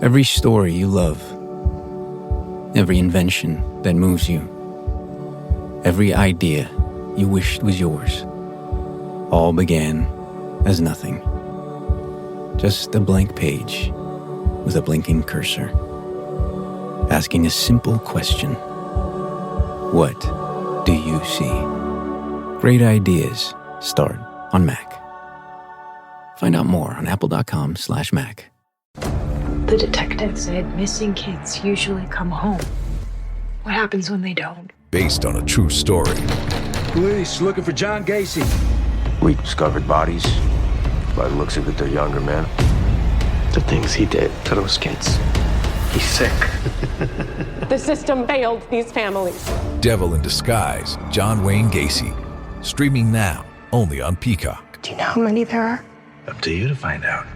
Every story you love, every invention that moves you, every idea you wished was yours, all began as nothing. Just a blank page with a blinking cursor, asking a simple question. What do you see? Great ideas start on Mac. Find out more on apple.com/Mac. The detective said missing kids usually come home. What happens when they don't? Based on a true story. Police looking for John Gacy. We discovered bodies. By the looks of it, they're younger men. The things he did to those kids. He's sick. The system failed these families. Devil in Disguise, John Wayne Gacy. Streaming now, only on Peacock. Do you know how many there are? Up to you to find out.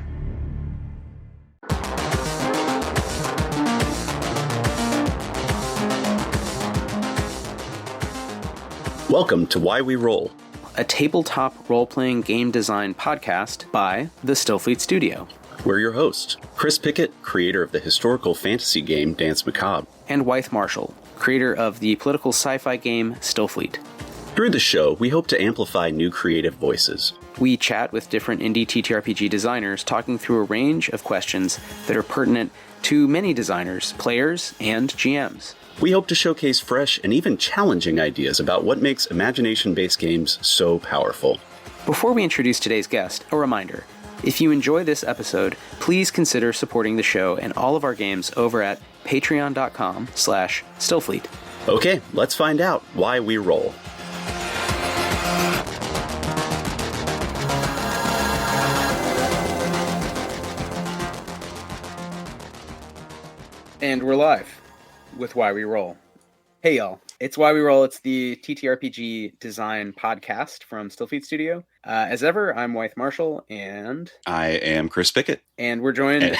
Welcome to Why We Roll, a tabletop role-playing game design podcast by the Stillfleet Studio. We're your hosts, Chris Pickett, creator of the historical fantasy game DANSE MACABRE, and Wes Marshall, creator of the political sci-fi game Stillfleet. Through the show, we hope to amplify new creative voices. We chat with different indie TTRPG designers, talking through a range of questions that are pertinent to many designers, players, and GMs. We hope to showcase fresh and even challenging ideas about what makes imagination-based games so powerful. Before we introduce today's guest, a reminder. If you enjoy this episode, please consider supporting the show and all of our games over at patreon.com/Stillfleet. Okay, let's find out why we roll. And we're live with Why We Roll. Hey y'all, it's Why We Roll. It's the TTRPG design podcast from Stillfleet Studio. As ever, I'm Wes Marshall, and I am Chris Pickett. And we're joined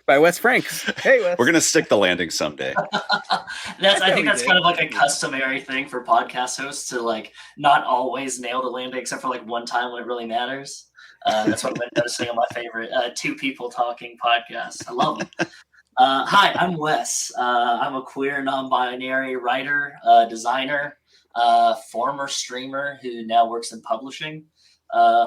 by Wes Franks. Hey Wes. We're going to stick the landing someday. I think that's kind of like a customary thing for podcast hosts to like not always nail the landing except for like one time when it really matters. That's what I'm noticing on my favorite two people talking podcasts. I love them. Hi, I'm Wes. I'm a queer, non-binary writer, designer, former streamer who now works in publishing,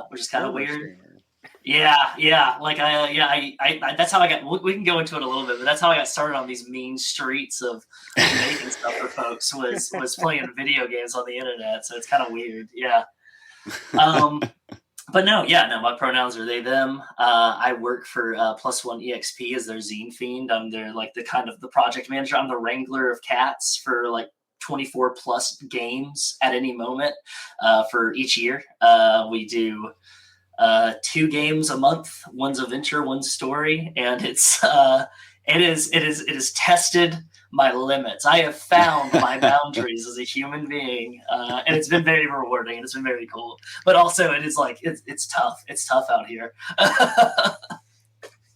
which is kind of weird. Streamer. Yeah. Like, I that's how I got. We can go into it a little bit, but that's how I got started on these mean streets of making stuff for folks. Was playing video games on the internet, so it's kind of weird. Yeah. But no, my pronouns are they, them. I work for Plus One EXP as their zine fiend. I'm their the project manager. I'm the wrangler of cats for like 24 plus games at any moment for each year. We do 2 games a month. One's adventure, one's story, and it is tested my limits. I have found my boundaries as a human being, and it's been very rewarding and it's been very cool. But also, it is like it's tough. It's tough out here.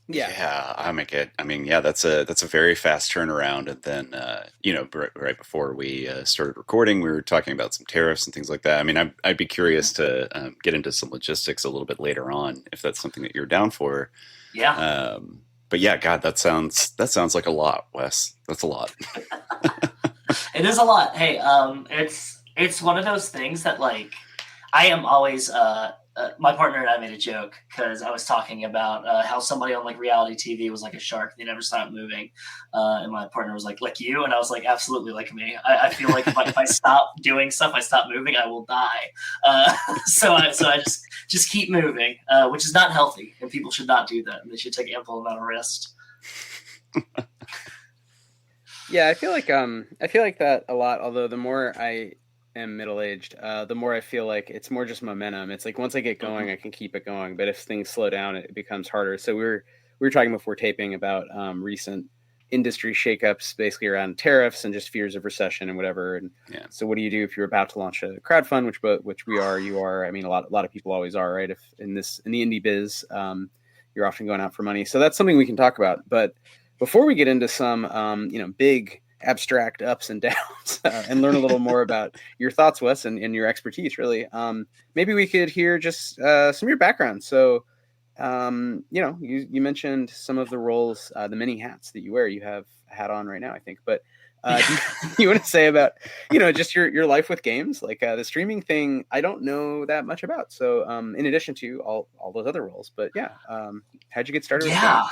Yeah, I make it. I mean, yeah, that's a very fast turnaround. And then, right before we started recording, we were talking about some tariffs and things like that. I mean, I'd be curious to get into some logistics a little bit later on if that's something that you're down for. Yeah. But yeah, God, that sounds like a lot, Wes. That's a lot. It is a lot. Hey, it's one of those things that like I am always. My partner and I made a joke because I was talking about how somebody on like reality TV was like a shark. They never stopped moving. And my partner was like you. And I was like, absolutely like me. I feel like if I stop doing stuff, I stop moving, I will die. So I just keep moving, which is not healthy. And people should not do that. They should take ample amount of rest. Yeah, I feel like that a lot. Although the more I am middle-aged, the more I feel like it's more just momentum. It's like once I get going, I can keep it going. But if things slow down, it becomes harder. So we were talking before taping about recent industry shakeups, basically around tariffs and just fears of recession and whatever. And so, what do you do if you're about to launch a crowdfund, which we are? You are. I mean, a lot of people always are, right? If in the indie biz, you're often going out for money. So that's something we can talk about. But before we get into some, big abstract ups and downs and learn a little more about your thoughts, Wes, and your expertise, really. Maybe we could hear just some of your background. So you mentioned some of the roles, the many hats that you wear. You have a hat on right now, I think. But do you want to say about, just your life with games? Like the streaming thing, I don't know that much about. So in addition to all those other roles, but yeah, how'd you get started with games?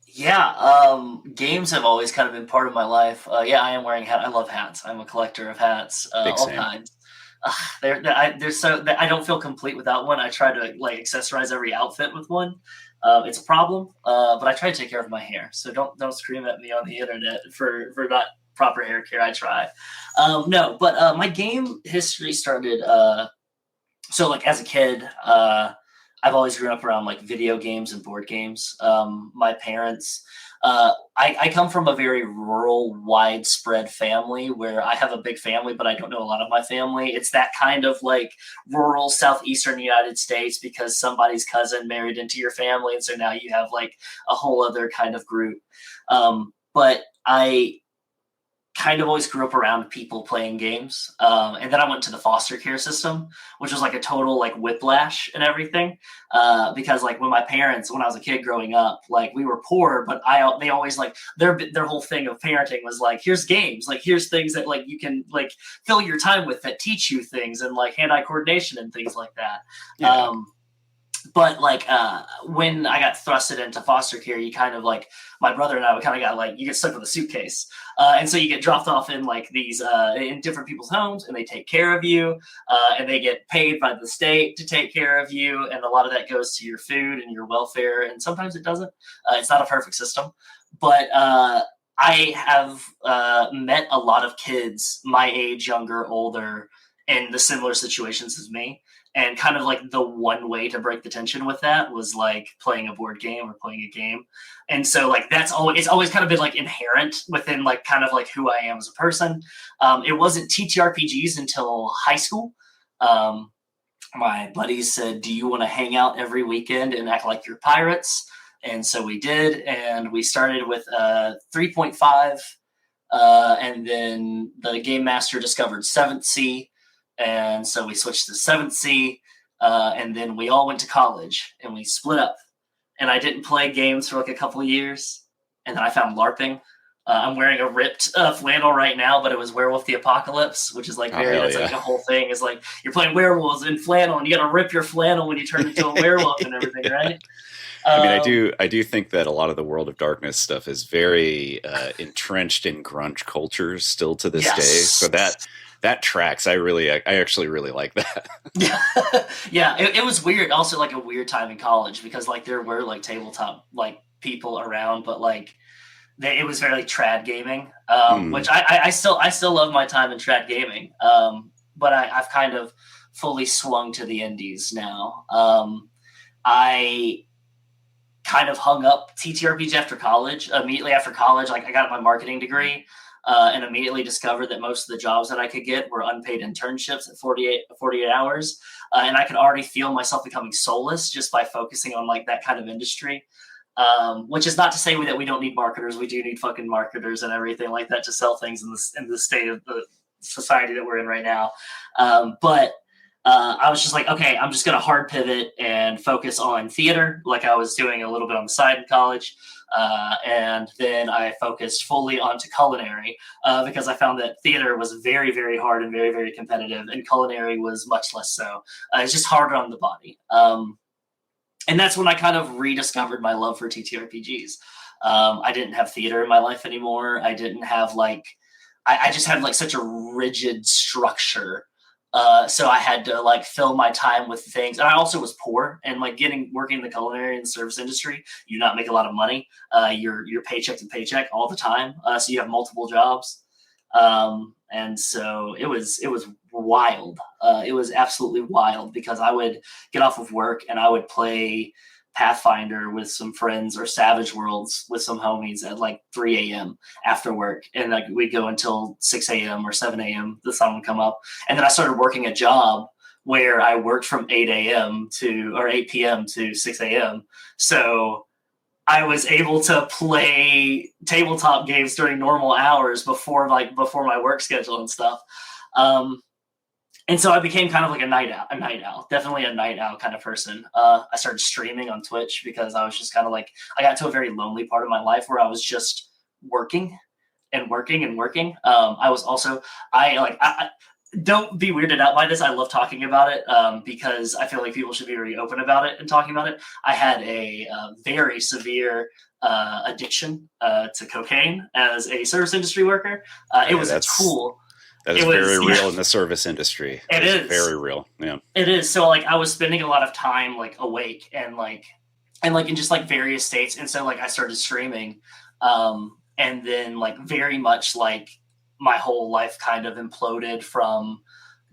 Yeah, games have always kind of been part of my life. Yeah, I am wearing a hat. I love hats. I'm a collector of hats, all kinds. I don't feel complete without one. I try to like accessorize every outfit with one. It's a problem, but I try to take care of my hair. So don't scream at me on the internet for not proper hair care. I try. No, but my game history started. So like as a kid, I've always grown up around like video games and board games. My parents, I come from a very rural, widespread family where I have a big family, but I don't know a lot of my family. It's that kind of like rural southeastern United States because somebody's cousin married into your family. And so now you have like a whole other kind of group. But I kind of always grew up around people playing games. And then I went to the foster care system, which was like a total like whiplash and everything. Because like when I was a kid growing up, like we were poor, but they always like their whole thing of parenting was like, here's games, like here's things that like you can like fill your time with that teach you things and like hand-eye coordination and things like that. Yeah. But like when I got thrusted into foster care, you kind of like my brother and I kind of got like you get stuck with a suitcase, and so you get dropped off in like these in different people's homes, and they take care of you, and they get paid by the state to take care of you, and a lot of that goes to your food and your welfare, and sometimes it doesn't. It's not a perfect system, but I have met a lot of kids my age, younger, older, in the similar situations as me. And kind of like the one way to break the tension with that was like playing a board game or playing a game. And so like it's always kind of been like inherent within like kind of like who I am as a person. It wasn't TTRPGs until high school. My buddies said, do you want to hang out every weekend and act like you're pirates? And so we did. And we started with 3.5. And then the game master discovered 7th Sea. And so we switched to 7th Sea, and then we all went to college, and we split up. And I didn't play games for like a couple of years, and then I found LARPing. I'm wearing a ripped flannel right now, but it was Werewolf the Apocalypse, which is like like the whole thing is like you're playing werewolves in flannel, and you got to rip your flannel when you turn into a werewolf and everything, right? I mean, I do think that a lot of the World of Darkness stuff is very entrenched in grunge cultures still to this day. So that tracks. I actually really like that. Yeah. It was weird. Also, like a weird time in college because like there were like tabletop like people around, but like it was very like trad gaming, which I still love my time in trad gaming. But I've kind of fully swung to the indies now. I kind of hung up TTRPG after college. Immediately after college, like I got my marketing degree. And immediately discovered that most of the jobs that I could get were unpaid internships at 48 hours. And I could already feel myself becoming soulless just by focusing on like that kind of industry. Which is not to say that we don't need marketers. We do need fucking marketers and everything like that to sell things in the state of the society that we're in right now. But I was just like, okay, I'm just going to hard pivot and focus on theater like I was doing a little bit on the side in college. And then I focused fully onto culinary because I found that theater was very, very hard and very, very competitive, and culinary was much less so. It's just harder on the body. And that's when I kind of rediscovered my love for TTRPGs. I didn't have theater in my life anymore. I didn't have I just had like such a rigid structure. So I had to like fill my time with things. And I also was poor, and like working in the culinary and service industry, you do not make a lot of money. You're paycheck to paycheck all the time. So you have multiple jobs. And so it was wild. It was absolutely wild because I would get off of work and I would play Pathfinder with some friends or Savage Worlds with some homies at like 3 a.m. after work. And like we'd go until 6 a.m. or 7 a.m. The sun would come up. And then I started working a job where I worked from 8 p.m. to 6 a.m. So I was able to play tabletop games during normal hours before my work schedule and stuff. And so I became kind of like a night owl, definitely a night owl kind of person. I started streaming on Twitch because I was just kind of like, I got to a very lonely part of my life where I was just working and working and working. I was also, I don't be weirded out by this. I love talking about it because I feel like people should be very open about it and talking about it. I had a very severe addiction to cocaine as a service industry worker. It was a tool. That is very real in the service industry. It is very real. Yeah, it is. So like I was spending a lot of time like awake and like in just like various states. And so like I started streaming, and then like very much like my whole life kind of imploded from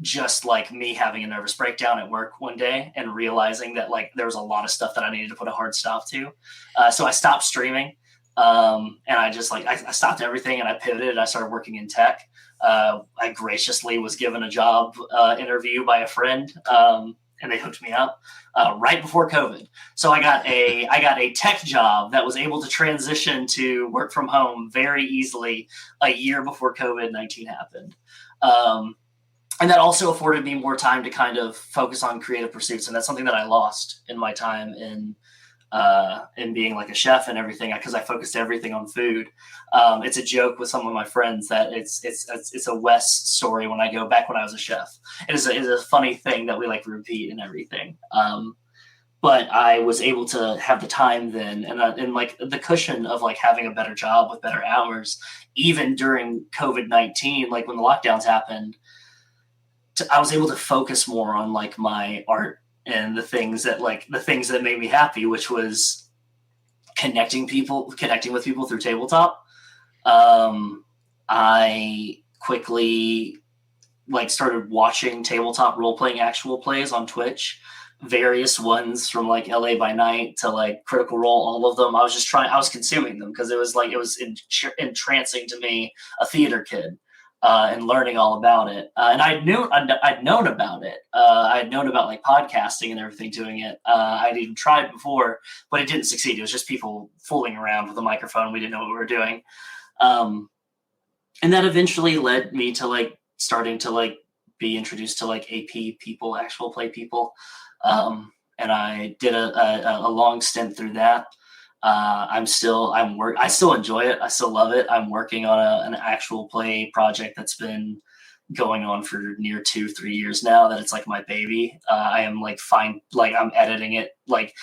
just like me having a nervous breakdown at work one day and realizing that like there was a lot of stuff that I needed to put a hard stop to. So I stopped streaming, and I just like I stopped everything and I pivoted. I started working in tech. I graciously was given a job interview by a friend, and they hooked me up right before COVID. So I got a tech job that was able to transition to work from home very easily a year before COVID-19 happened. And that also afforded me more time to kind of focus on creative pursuits. And that's something that I lost in my time in being like a chef and everything, because I focused everything on food. It's a joke with some of my friends that it's a Wes story when I go back when I was a chef. It is a funny thing that we like repeat and everything. But I was able to have the time then and like the cushion of like having a better job with better hours, even during COVID-19, like when the lockdowns happened, I was able to focus more on like my art and the things that made me happy, which was connecting with people through tabletop. I quickly like started watching tabletop role-playing actual plays on Twitch, various ones from like LA by Night to like Critical Role, all of them. I was consuming them because it was entrancing to me, a theater kid. And learning all about it. And I'd known about it. I'd known about like podcasting and everything doing it. I'd even tried before, but it didn't succeed. It was just people fooling around with a microphone. We didn't know what we were doing. And that eventually led me to like starting to like be introduced to like AP people, actual play people. And I did a long stint through that. I still enjoy it. I still love it. I'm working on an actual play project that's been going on for near 2-3 years now, that it's like my baby. I am like I'm editing it. Like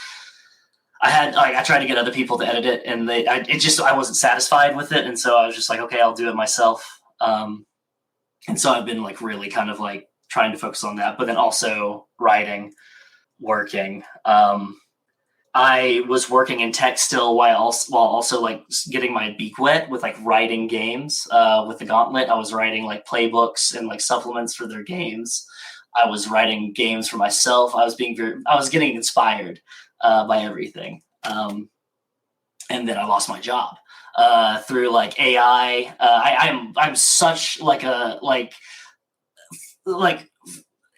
I tried to get other people to edit it and I wasn't satisfied with it. And so I was just like, okay, I'll do it myself. And so I've been like really kind of like trying to focus on that, but then also writing, working, I was working in tech still while also like getting my beak wet with like writing games with the Gauntlet. I was writing like playbooks and like supplements for their games. I was writing games for myself. I was getting inspired by everything. And then I lost my job through like AI. I'm such like a like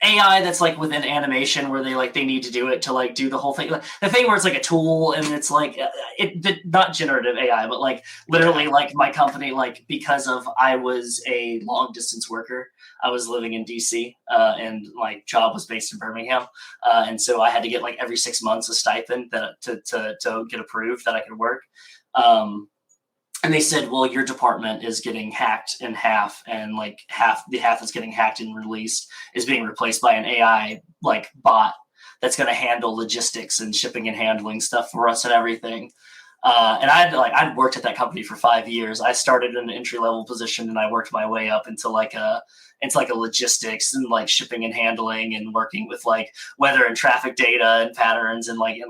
AI that's like within animation where they need to do it to like do the whole thing. Like, the thing where it's like a tool and it's like not generative AI, but like literally like my company, like because of I was a long distance worker, I was living in DC and my job was based in Birmingham, and so I had to get like every 6 months a stipend that to get approved that I could work. And they said, well, your department is getting hacked in half, and like the half that's getting hacked and released is being replaced by an AI like bot that's going to handle logistics and shipping and handling stuff for us and everything. And I'd worked at that company for 5 years. I started in an entry level position and I worked my way up into like a logistics and like shipping and handling and working with like weather and traffic data and patterns and like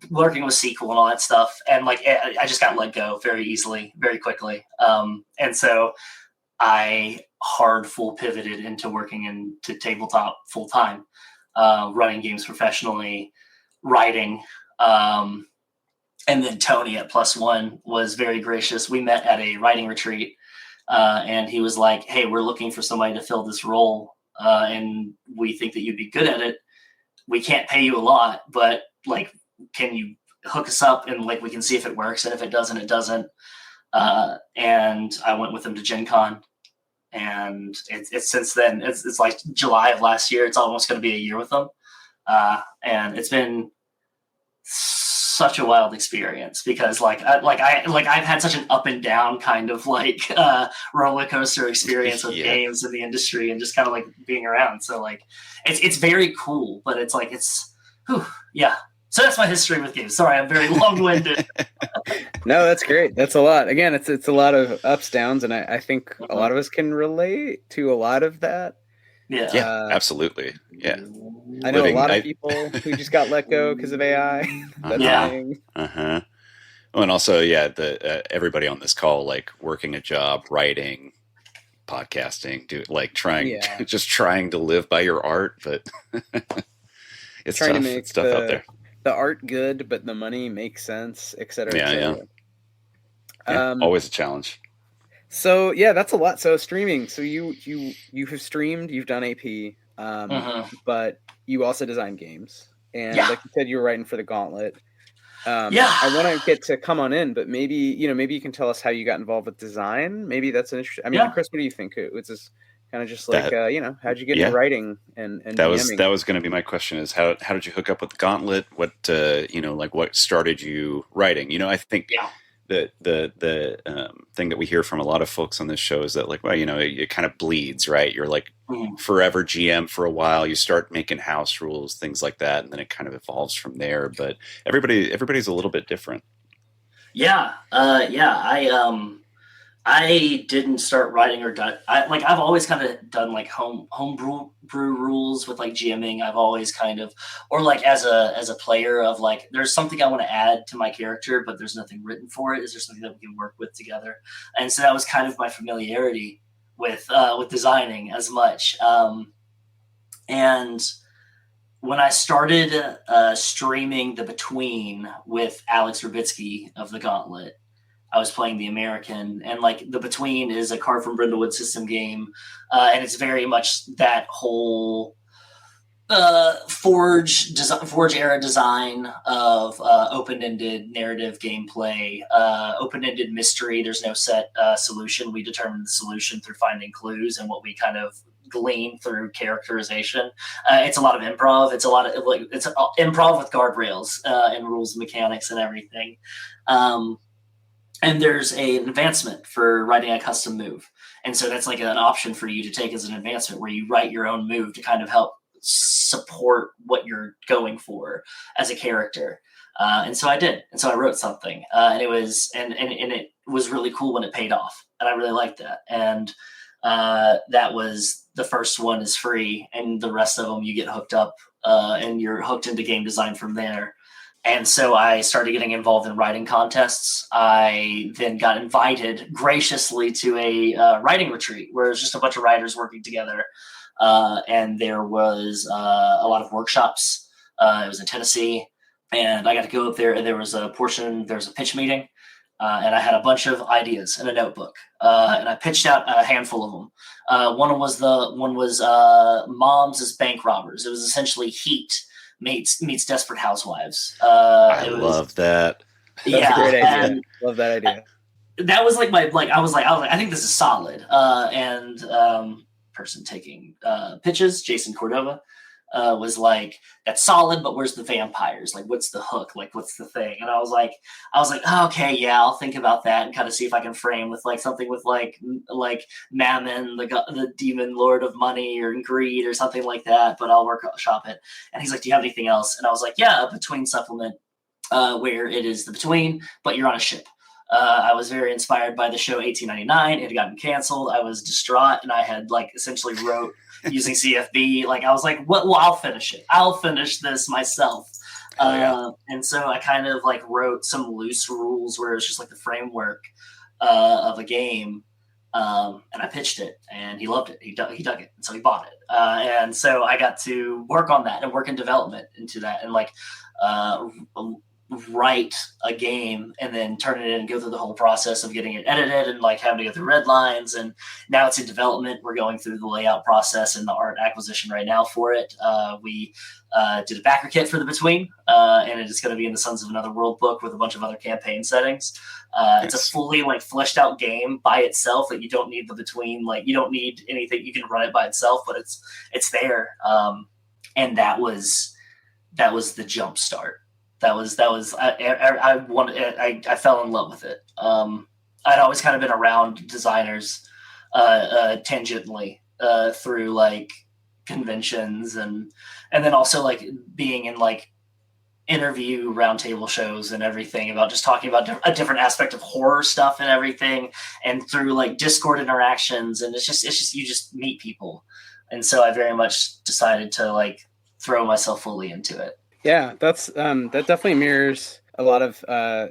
working with SQL and all that stuff. And like, I just got let go very easily, very quickly. And so I full pivoted into working into tabletop full time, running games professionally, writing. And then Tony at Plus One was very gracious. We met at a writing retreat, and he was like, hey, we're looking for somebody to fill this role. And we think that you'd be good at it. We can't pay you a lot, but like, can you hook us up and like we can see if it works, and if it doesn't, it doesn't. And I went with him to Gen Con and it's since then it's like July of last year. It's almost going to be a year with them, and it's been such a wild experience because I've had such an up and down kind of roller coaster experience with games in the industry and just kind of like being around. So like it's very cool, but it's like yeah. So that's my history with games. Sorry, I'm very long-winded. No, that's great. That's a lot. Again, it's a lot of ups, downs, and I think a lot of us can relate to a lot of that. Yeah, absolutely. Yeah. I know a lot of people who just got let go because of AI. Oh, and also, everybody on this call, like working a job, writing, podcasting, trying to live by your art, but it's trying tough. to make it's tough out there. The art good, but the money makes sense, et cetera. Always a challenge. So that's a lot. So streaming. So you have streamed. You've done AP, but you also design games. And like you said, you were writing for the Gauntlet. I want to get to come on in, but maybe you can tell us how you got involved with design. Maybe that's an interesting. I mean, Chris, what do you think? It's just kind of just like how'd you get into writing and that DMing? was going to be my question: is how did you hook up with the Gauntlet? What what started you writing? I think the thing that we hear from a lot of folks on this show is that it kind of bleeds, right? You're like forever GM for a while. You start making house rules, things like that, and then it kind of evolves from there. But everybody's a little bit different. I didn't start writing or done. I've always kind of done like homebrew rules with like GMing. I've always kind of, or like as a player of like, there's something I want to add to my character, but there's nothing written for it. Is there something that we can work with together? And so that was kind of my familiarity with designing as much. And when I started streaming The Between with Alex Rubitsky of the Gauntlet, I was playing the American, and like The Between is a Card from Brindlewood system game, and it's very much that whole Forge era design of open-ended narrative gameplay, open-ended mystery. There's no set solution. We determine the solution through finding clues and what we kind of glean through characterization. It's a lot of improv. It's a lot of it's improv with guardrails and rules and mechanics and everything. And there's an advancement for writing a custom move. And so that's like an option for you to take as an advancement where you write your own move to kind of help support what you're going for as a character. And so I did. And so I wrote something. And it was really cool when it paid off. And I really liked that. And that was the first one is free. And the rest of them you get hooked up and you're hooked into game design from there. And so I started getting involved in writing contests. I then got invited graciously to a writing retreat where it was just a bunch of writers working together. And there was a lot of workshops. It was in Tennessee. And I got to go up there, and there was a pitch meeting. And I had a bunch of ideas in a notebook. And I pitched out a handful of them. One was Moms as Bank Robbers. It was essentially Heat meets Desperate Housewives. I love that. That's a great idea. Love that idea. That was like I was like, I think this is solid. And person taking pitches, Jason Cordova, was like, that's solid, but where's the vampires? Like, what's the hook? Like, what's the thing? And I was like, oh, okay, yeah, I'll think about that and kind of see if I can frame with like something with like Mammon, the demon lord of money or greed or something like that, but I'll workshop it. And he's like, do you have anything else? And I was like, yeah, a Between supplement where it is the Between, but you're on a ship. I was very inspired by the show 1899. It had gotten canceled. I was distraught, and I had like essentially wrote using CFB. Like I was like, well, I'll finish it. I'll finish this myself. And so I kind of like wrote some loose rules where it was just like the framework of a game. And I pitched it, and he loved it. He dug it, and so he bought it. And so I got to work on that and work in development into that, and like write a game and then turn it in and go through the whole process of getting it edited and like having to go through red lines. And now it's in development. We're going through the layout process and the art acquisition right now for it. We did a backer kit for the Between, and it is going to be in the Sons of Another World book with a bunch of other campaign settings. It's a fully like fleshed out game by itself that you don't need the Between. Like you don't need anything. You can run it by itself, but it's there. And that was the jump start. I fell in love with it. I'd always kind of been around designers tangentially through like conventions and then also like being in like interview roundtable shows and everything about just talking about a different aspect of horror stuff and everything, and through like Discord interactions, and it's just you just meet people. And so I very much decided to like throw myself fully into it. Yeah, that's that definitely mirrors a lot of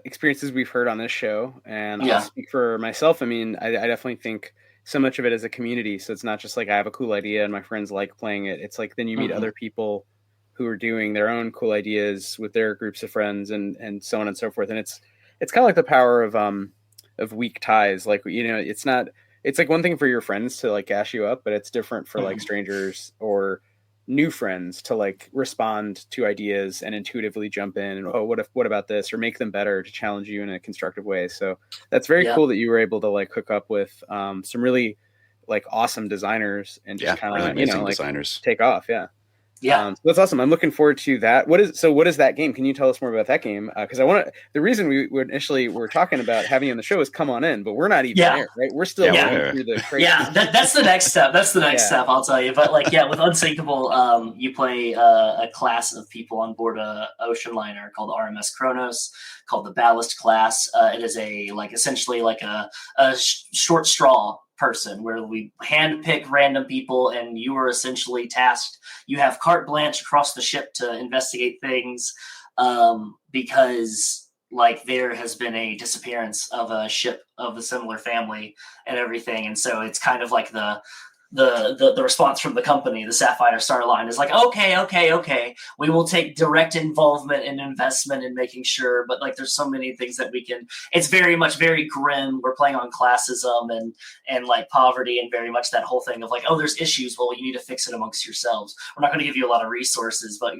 experiences we've heard on this show. And I'll speak for myself. I mean, I definitely think so much of it is a community. So it's not just like I have a cool idea and my friends like playing it. It's like then you meet other people who are doing their own cool ideas with their groups of friends and so on and so forth. And it's kind of like the power of weak ties. Like, you know, it's like one thing for your friends to like gas you up, but it's different for like strangers or new friends to like respond to ideas and intuitively jump in and what about this, or make them better, to challenge you in a constructive way. So that's very cool that you were able to like hook up with some really like awesome designers and just kind of really like designers take off. So that's awesome. I'm looking forward to that. What is that game? Can you tell us more about that game? Because the reason we initially were talking about having you on the show is come on in, but we're not even there, right? We're still going through the crazy. That's the next step. That's the next step, I'll tell you. But like, with Unsinkable, you play a class of people on board a ocean liner called RMS Kronos, called the Ballast class. It is essentially like a short straw person where we handpick random people, and you are essentially tasked. You have carte blanche across the ship to investigate things because like there has been a disappearance of a ship of a similar family and everything. And so it's kind of like the response from the company, the Sapphire Star Line, is like, okay, we will take direct involvement and investment in making sure, but like there's so many things that we can. It's very much very grim. We're playing on classism and like poverty, and very much that whole thing of like, oh, there's issues, well, you need to fix it amongst yourselves. We're not going to give you a lot of resources, but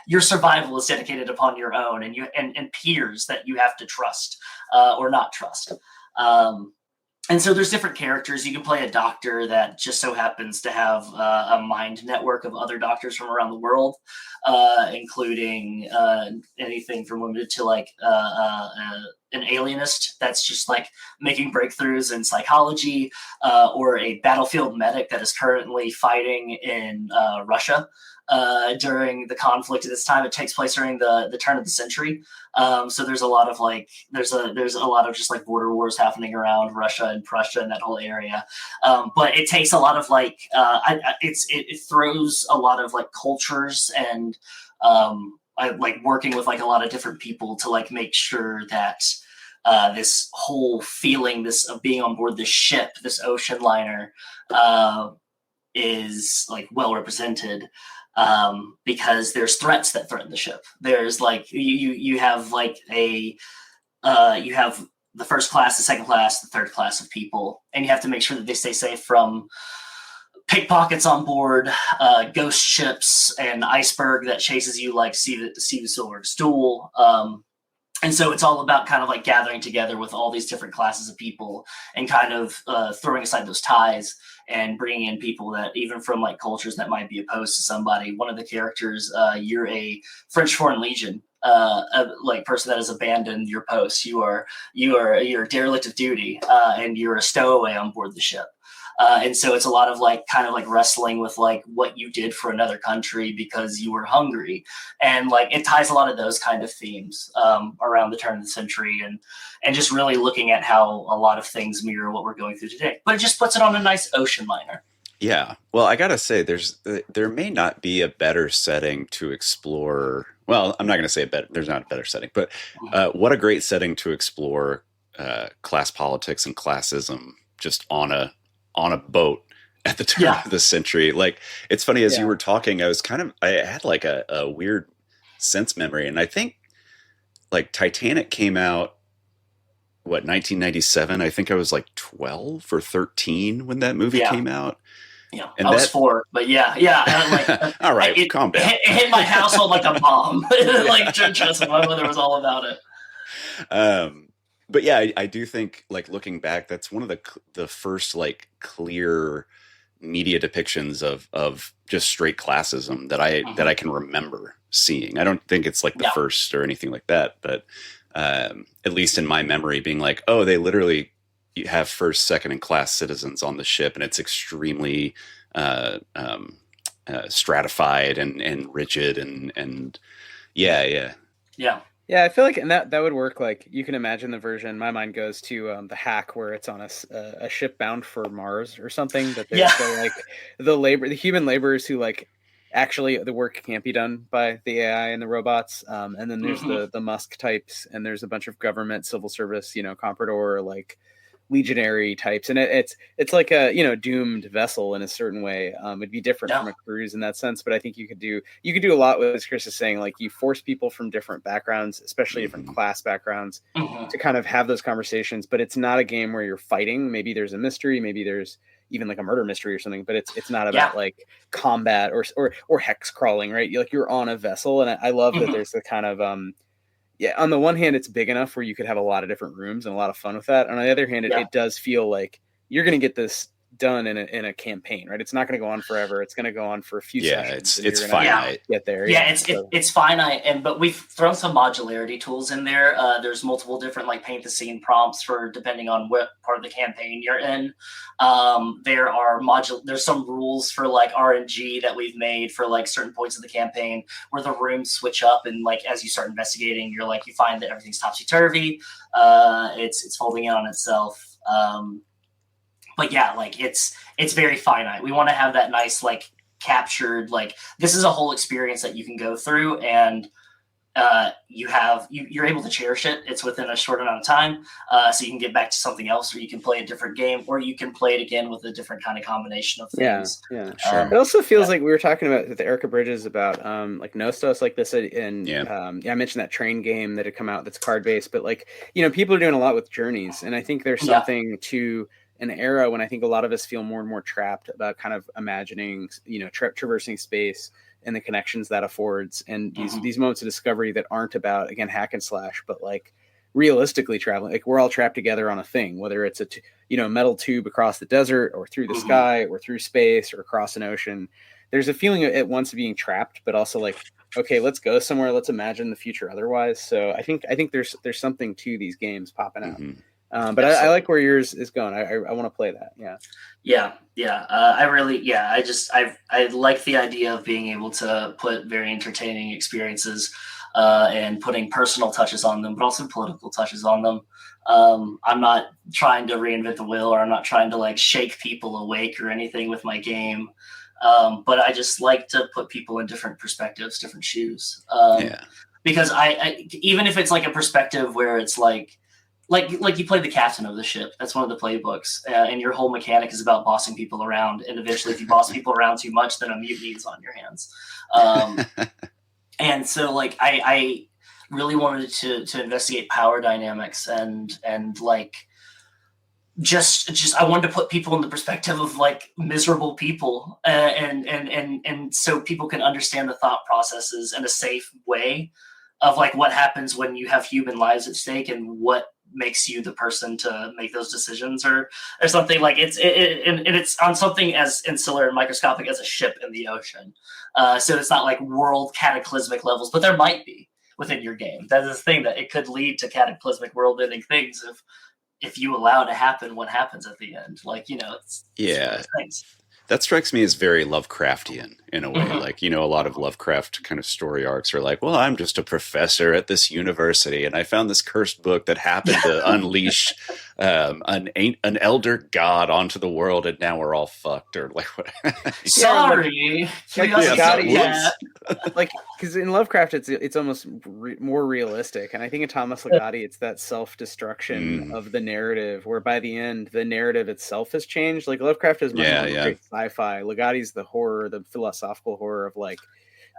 your survival is dedicated upon your own and peers that you have to trust or not trust. And so there's different characters. You can play a doctor that just so happens to have a mind network of other doctors from around the world, including anything from limited to like an alienist that's just like making breakthroughs in psychology, or a battlefield medic that is currently fighting in Russia during the conflict at this time. It takes place during the turn of the century. So there's a lot of like there's a lot of just like border wars happening around Russia and Prussia and that whole area. But it takes a lot of like it throws a lot of like cultures, and I like working with like a lot of different people to like make sure that this whole feeling of being on board this ship, this ocean liner, is like well represented. Because there's threats that threaten the ship. There's like you have like you have the first class, the second class, the third class of people, and you have to make sure that they stay safe from pickpockets on board, ghost ships, and iceberg that chases you like Steve Silver's Duel. And so it's all about kind of like gathering together with all these different classes of people and kind of throwing aside those ties and bringing in people that even from like cultures that might be opposed to somebody. One of the characters, you're a French Foreign Legion like person that has abandoned your post. You're a derelict of duty, and you're a stowaway on board the ship. And so it's a lot of like kind of like wrestling with like what you did for another country because you were hungry, and like it ties a lot of those kind of themes around the turn of the century, and just really looking at how a lot of things mirror what we're going through today. But it just puts it on a nice ocean liner. Yeah, well, I gotta say, there may not be a better setting to explore. Well, I'm not going to say there's not a better setting, but what a great setting to explore class politics and classism just on a boat at the turn of the century. Like, it's funny, as you were talking, I had like a weird sense memory. And I think like Titanic came out, 1997? I think I was like 12 or 13 when that movie came out. Yeah, and I was 4, but yeah. All right, calm down. It hit my household like a bomb. Like, trust me, my mother was all about it. But yeah, I do think, like, looking back, that's one of the first like clear media depictions of just straight classism that I can remember seeing. I don't think it's like the first or anything like that, but at least in my memory, being like, oh, they literally have first, second, and class citizens on the ship, and it's extremely stratified and rigid, and yeah. I feel like, and that would work. Like, you can imagine the version. My mind goes to the Hack, where it's on a ship bound for Mars or something. That there's the human laborers who like actually the work can't be done by the AI and the robots. And then there's the Musk types, and there's a bunch of government, civil service, comprador, like legionary types, and it's like a doomed vessel in a certain way. It'd be different from a cruise in that sense, but I think you could do a lot with, as Chris is saying, like you force people from different backgrounds, especially different class backgrounds, to kind of have those conversations. But it's not a game where you're fighting. Maybe there's a mystery, maybe there's even like a murder mystery or something, but it's not about like combat or hex crawling, right? You're on a vessel, and I love that there's the kind of on the one hand, it's big enough where you could have a lot of different rooms and a lot of fun with that. On the other hand, it does feel like you're going to get this done in a campaign, right? It's not going to go on forever. It's going to go on for a few sessions. It's finite. Get there. It's finite, but we've thrown some modularity tools in there. There's multiple different like paint the scene prompts for depending on what part of the campaign you're in. There's some rules for like RNG that we've made for like certain points of the campaign where the rooms switch up, and like as you start investigating, you find that everything's topsy-turvy. It's folding in on itself. But yeah, like it's very finite. We want to have that nice, like captured, like this is a whole experience that you can go through, and you're able to cherish it. It's within a short amount of time, so you can get back to something else, or you can play a different game, or you can play it again with a different kind of combination of things. Sure. It also feels like we were talking about with Erica Bridges about like Nostos, like this, and I mentioned that train game that had come out that's card based, but like people are doing a lot with journeys, and I think there's something to an era when I think a lot of us feel more and more trapped about kind of imagining, traversing space and the connections that affords, and these moments of discovery that aren't about, again, hack and slash, but like realistically traveling. Like we're all trapped together on a thing, whether it's a metal tube across the desert or through the sky or through space or across an ocean. There's a feeling at once of being trapped, but also like, okay, let's go somewhere. Let's imagine the future otherwise. So I think there's something to these games popping out. But I like where yours is going. I want to play that. I like the idea of being able to put very entertaining experiences and putting personal touches on them, but also political touches on them. I'm not trying to reinvent the wheel, or I'm not trying to like shake people awake or anything with my game. But I just like to put people in different perspectives, different shoes. Because I even if it's like a perspective where it's like you play the captain of the ship. That's one of the playbooks, and your whole mechanic is about bossing people around. And eventually, if you boss people around too much, then a mutiny is on your hands. And so, like, I really wanted to investigate power dynamics and like just I wanted to put people in the perspective of like miserable people, and so people can understand the thought processes in a safe way of like what happens when you have human lives at stake and what makes you the person to make those decisions or something. Like it's on something as insular and microscopic as a ship in the ocean. So it's not like world cataclysmic levels, but there might be within your game. That is the thing, that it could lead to cataclysmic world ending things if you allow to happen what happens at the end. Like, it's things. That strikes me as very Lovecraftian in a way. Like, a lot of Lovecraft kind of story arcs are like, well, I'm just a professor at this university, and I found this cursed book that happened to unleash an elder god onto the world, and now we're all fucked, or like what? Sorry. Like, because in Lovecraft, it's almost more realistic, and I think in Thomas Ligotti, it's that self-destruction of the narrative, where by the end, the narrative itself has changed. Like Lovecraft is much more great sci-fi. Ligotti's the horror, the philosophical horror of like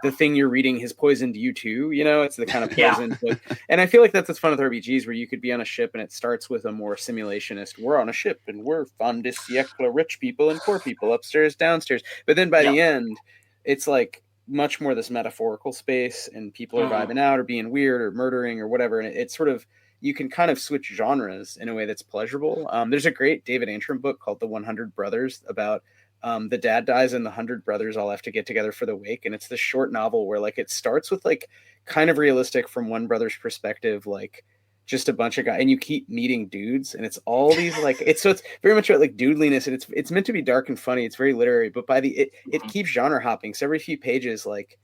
the thing you're reading has poisoned you too. You know, it's the kind of poison book. And I feel like that's what's fun with RPGs, where you could be on a ship and it starts with a more simulationist. We're on a ship and we're fin de siècle rich people and poor people upstairs, downstairs. But then by the end, it's like much more this metaphorical space, and people are vibing out or being weird or murdering or whatever. And it's sort of, you can kind of switch genres in a way that's pleasurable. There's a great David Antrim book called The 100 Brothers about the dad dies and the 100 brothers all have to get together for the wake. And it's this short novel where like it starts with like kind of realistic from one brother's perspective, like just a bunch of guys, and you keep meeting dudes, and it's all these like it's very much about like doodliness, and it's meant to be dark and funny. It's very literary, but by the it keeps genre hopping. So every few pages, like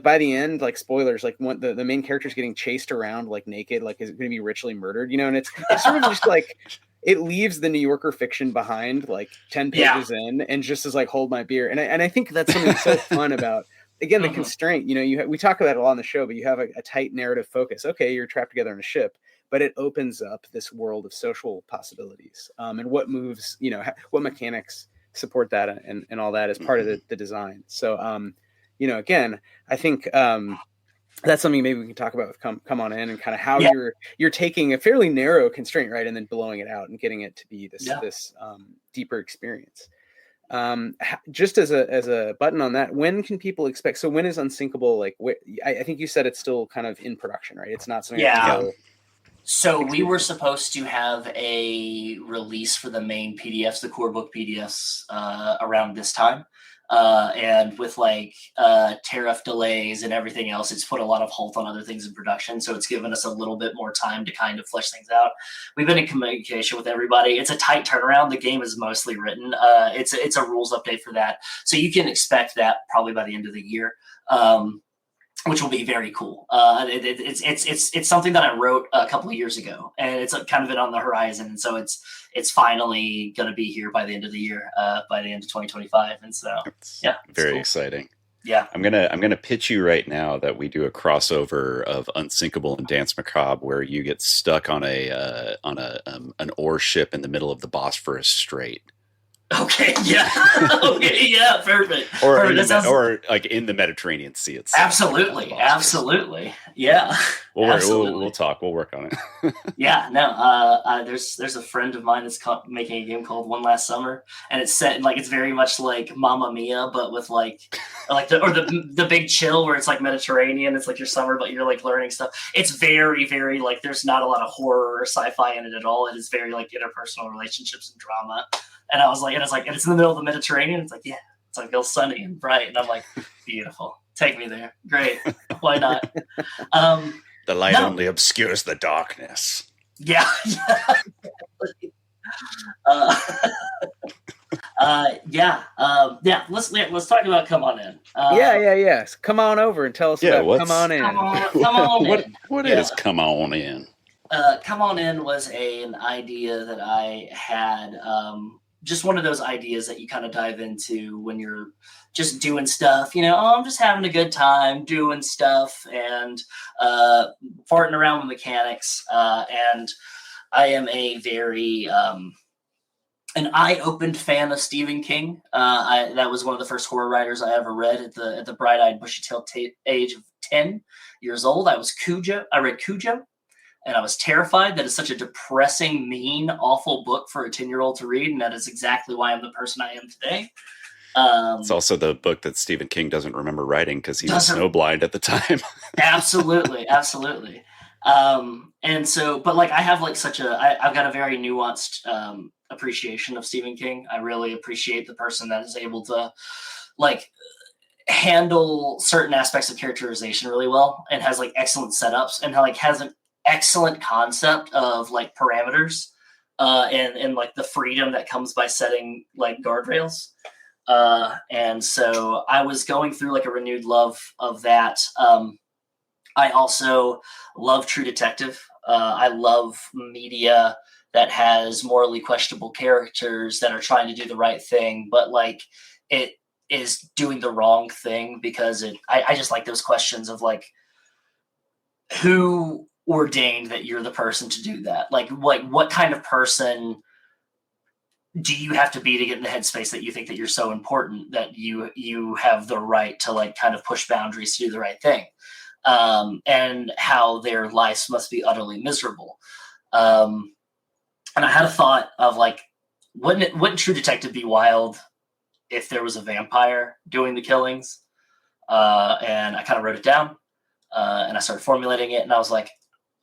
by the end, like spoilers, like the main character's getting chased around like naked, like is going to be ritually murdered, you know? And it's sort of just like it leaves the New Yorker fiction behind like 10 pages in, and just is like, hold my beer. And I think that's something so fun about, again, the constraint, you know, we talk about it a lot on the show, but you have a tight narrative focus. Okay, you're trapped together in a ship, but it opens up this world of social possibilities, and what moves, you know, what mechanics support that, and all that as part of the design. So, you know, again, I think that's something maybe we can talk about with come on in, and kind of how you're taking a fairly narrow constraint, right, and then blowing it out and getting it to be this deeper experience. Just as a button on that, when can people expect? So when is Unsinkable? Like, I think you said it's still kind of in production, right? It's not something. So we were supposed to have a release for the main PDFs, the core book PDFs, around this time. And with like tariff delays and everything else, it's put a lot of halt on other things in production. So it's given us a little bit more time to kind of flesh things out. We've been in communication with everybody. It's a tight turnaround. The game is mostly written. It's a rules update for that. So you can expect that probably by the end of the year. Which will be very cool. It's something that I wrote a couple of years ago, and it's kind of been on the horizon. And so it's finally going to be here by the end of the year, by the end of 2025. And so, very cool. Exciting. Yeah, I'm gonna pitch you right now that we do a crossover of Unsinkable and Dance Macabre, where you get stuck on an ore ship in the middle of the Bosphorus Strait. Okay. Yeah. Okay. Yeah. Perfect. Or like in the Mediterranean Sea itself. Absolutely. Yeah. We'll talk. We'll work on it. Yeah. No. There's a friend of mine that's making a game called One Last Summer, and it's set like it's very much like Mamma Mia, but with like the Big Chill, where it's like Mediterranean. It's like your summer, but you're like learning stuff. It's very, very like there's not a lot of horror or sci-fi in it at all. It is very like interpersonal relationships and drama. And I was like, and it's in the middle of the Mediterranean. It's like, yeah, it's like all sunny and bright. And I'm like, beautiful. Take me there. Great. Why not? The light only obscures the darkness. Yeah. Let's talk about Come On In. Yeah. Come on over and tell us about Come On In. Come on in. What is Come On In? Come On In was an idea that I had. Just one of those ideas that you kind of dive into when you're just doing stuff, you know, I'm just having a good time doing stuff and farting around with mechanics. And I am a very an eye-opened fan of Stephen King. That was one of the first horror writers I ever read at the bright-eyed, bushy-tailed age of 10 years old. I read Cujo. And I was terrified. That is such a depressing, mean, awful book for a 10-year-old to read. And that is exactly why I'm the person I am today. It's also the book that Stephen King doesn't remember writing because he was snowblind at the time. Absolutely. And so, but like I have like I've got a very nuanced appreciation of Stephen King. I really appreciate the person that is able to like handle certain aspects of characterization really well and has like excellent setups and like has an excellent concept of like parameters and like the freedom that comes by setting like guardrails. And so I was going through like a renewed love of that. I also love True Detective. I love media that has morally questionable characters that are trying to do the right thing, but like it is doing the wrong thing because I just like those questions of like, who ordained that you're the person to do that? Like what kind of person do you have to be to get in the headspace that you think that you're so important that you have the right to like kind of push boundaries to do the right thing, and how their lives must be utterly miserable. And I had a thought of like, wouldn't True Detective be wild if there was a vampire doing the killings? And I kind of wrote it down, and I started formulating it, and I was like,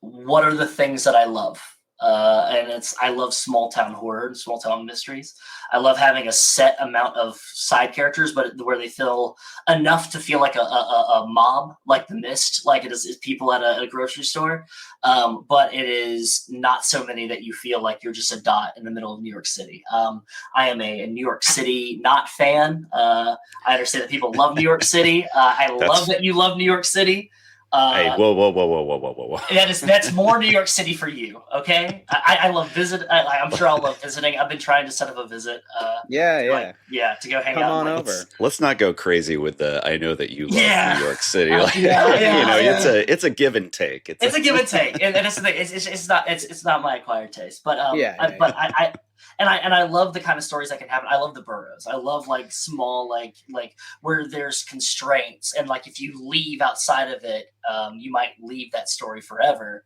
what are the things that I love? And I love small town horror and small town mysteries. I love having a set amount of side characters, but where they feel enough to feel like a mob, like The Mist, like it is people at a grocery store. But it is not so many that you feel like you're just a dot in the middle of New York City. I am a New York City not fan. I understand that people love New York City. Love that you love New York City. Hey, whoa. That's more New York City for you, okay? I love I'm sure I'll love visiting. I've been trying to set up a visit. To go hang out. Come on over. Let's not go crazy with the. I know that you love New York City. It's a give and take. It's a give and take, and it's the thing. It's not my acquired taste, but I love the kind of stories that can happen. I love the boroughs. I love like small, like where there's constraints, and like if you leave outside of it, you might leave that story forever.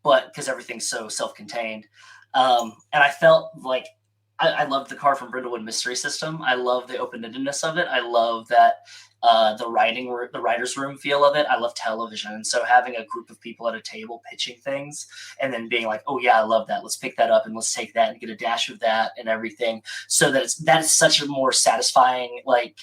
But because everything's so self-contained, and I felt like I loved the Car from Brindlewood mystery system. I love the open-endedness of it. I love that. The writer's room feel of it. I love television. And so having a group of people at a table pitching things and then being like, oh yeah, I love that. Let's pick that up and let's take that and get a dash of that and everything. So that is such a more satisfying like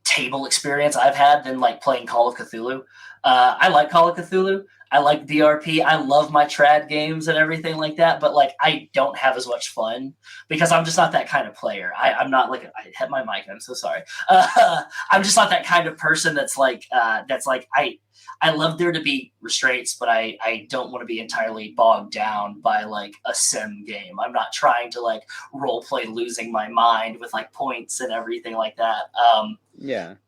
table experience I've had than like playing Call of Cthulhu. I like Call of Cthulhu. I like DRP. I love my trad games and everything like that, but like I don't have as much fun because I'm just not that kind of player. I'm not like I hit my mic. I'm so sorry. I'm just not that kind of person that's like I love there to be restraints, but I don't want to be entirely bogged down by like a sim game. I'm not trying to like role play losing my mind with like points and everything like that.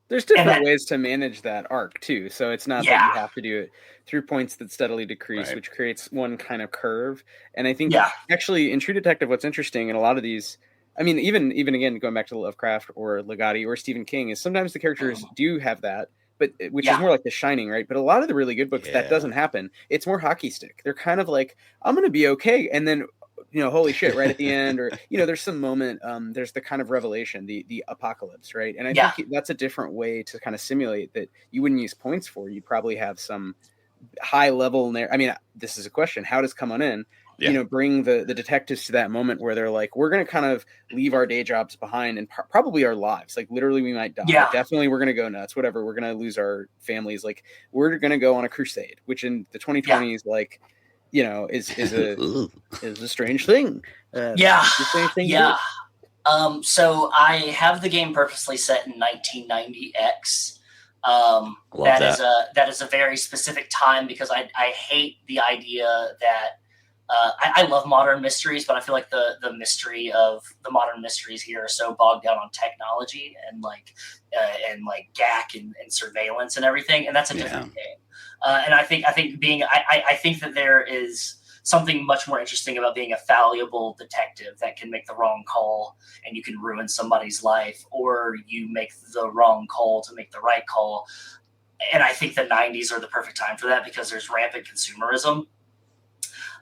There's different ways to manage that arc too. So it's not that you have to do it through points that steadily decrease, which creates one kind of curve. And I think actually in True Detective, what's interesting in a lot of these, I mean, even again, going back to Lovecraft or Ligotti or Stephen King, is sometimes the characters do have that, but which is more like The Shining, right? But a lot of the really good books, that doesn't happen. It's more hockey stick. They're kind of like, I'm going to be okay. And then, holy shit, right at the end, or, there's some moment, there's the kind of revelation, the apocalypse, right? And I think that's a different way to kind of simulate that you wouldn't use points for. You probably have some high level, I mean, this is a question. How does Come On In, bring the detectives to that moment where they're like, we're going to kind of leave our day jobs behind and probably our lives. Like literally we might die. Definitely we're going to go nuts, whatever. We're going to lose our families. Like we're going to go on a crusade, which in the 2020s, like, is a strange thing. So I have the game purposely set in 1990X. That is a very specific time because I hate the idea that I love modern mysteries, but I feel like the mystery of the modern mysteries here are so bogged down on technology and like GAC and surveillance and everything, and that's a different game. And I think I think that there is something much more interesting about being a fallible detective that can make the wrong call and you can ruin somebody's life, or you make the wrong call to make the right call. And I think the 90s are the perfect time for that because there's rampant consumerism.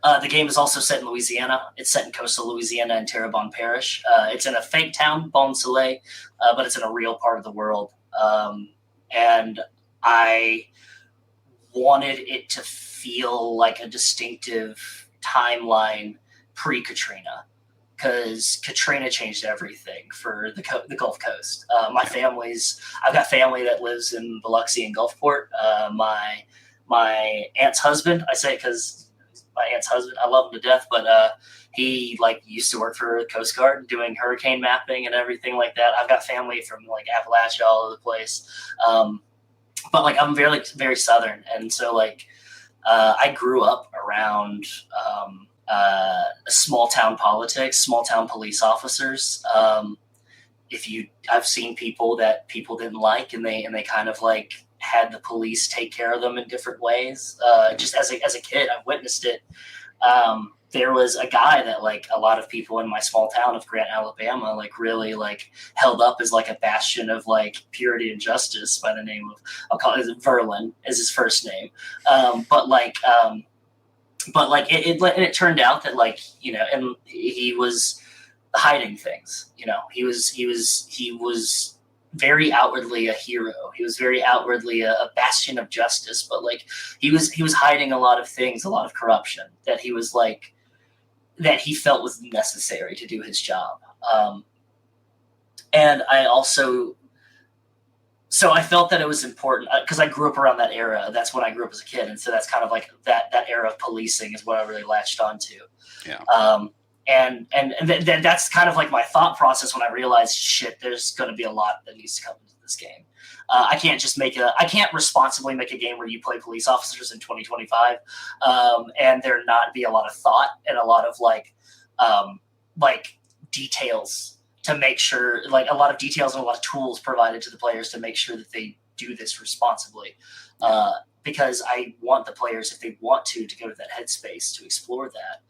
The game is also set in Louisiana. It's set in coastal Louisiana in Terrebonne Parish. It's in a fake town, Bon Soleil, but it's in a real part of the world. And I wanted it to feel like a distinctive timeline pre-Katrina, because Katrina changed everything for the Gulf Coast. I've got family that lives in Biloxi and Gulfport. My aunt's husband, I say it because my aunt's husband, I love him to death, but he like used to work for the Coast Guard doing hurricane mapping and everything like that. I've got family from like Appalachia all over the place. But like I'm very, very Southern. And so like I grew up around small town politics, small town police officers. I've seen people that people didn't like, and they kind of like had the police take care of them in different ways. Just as a kid, I've witnessed it. there was a guy that like a lot of people in my small town of Grant, Alabama, like really like held up as like a bastion of like purity and justice by the name of, I'll call it Verlin is his first name. But it turned out that like, you know, and he was hiding things, you know, he was very outwardly a hero. He was very outwardly a bastion of justice, but like he was hiding a lot of things, a lot of corruption that he was like, that he felt was necessary to do his job. And I also, so I felt that it was important because I grew up around that era. That's when I grew up as a kid. And so that's kind of like that era of policing is what I really latched onto. Yeah. And that's kind of like my thought process when I realized, shit, there's going to be a lot that needs to come into this game. I can't just I can't responsibly make a game where you play police officers in 2025 and there not be a lot of thought and a lot of like details to make sure, like a lot of details and a lot of tools provided to the players to make sure that they do this responsibly. Because I want the players, if they want to go to that headspace to explore that,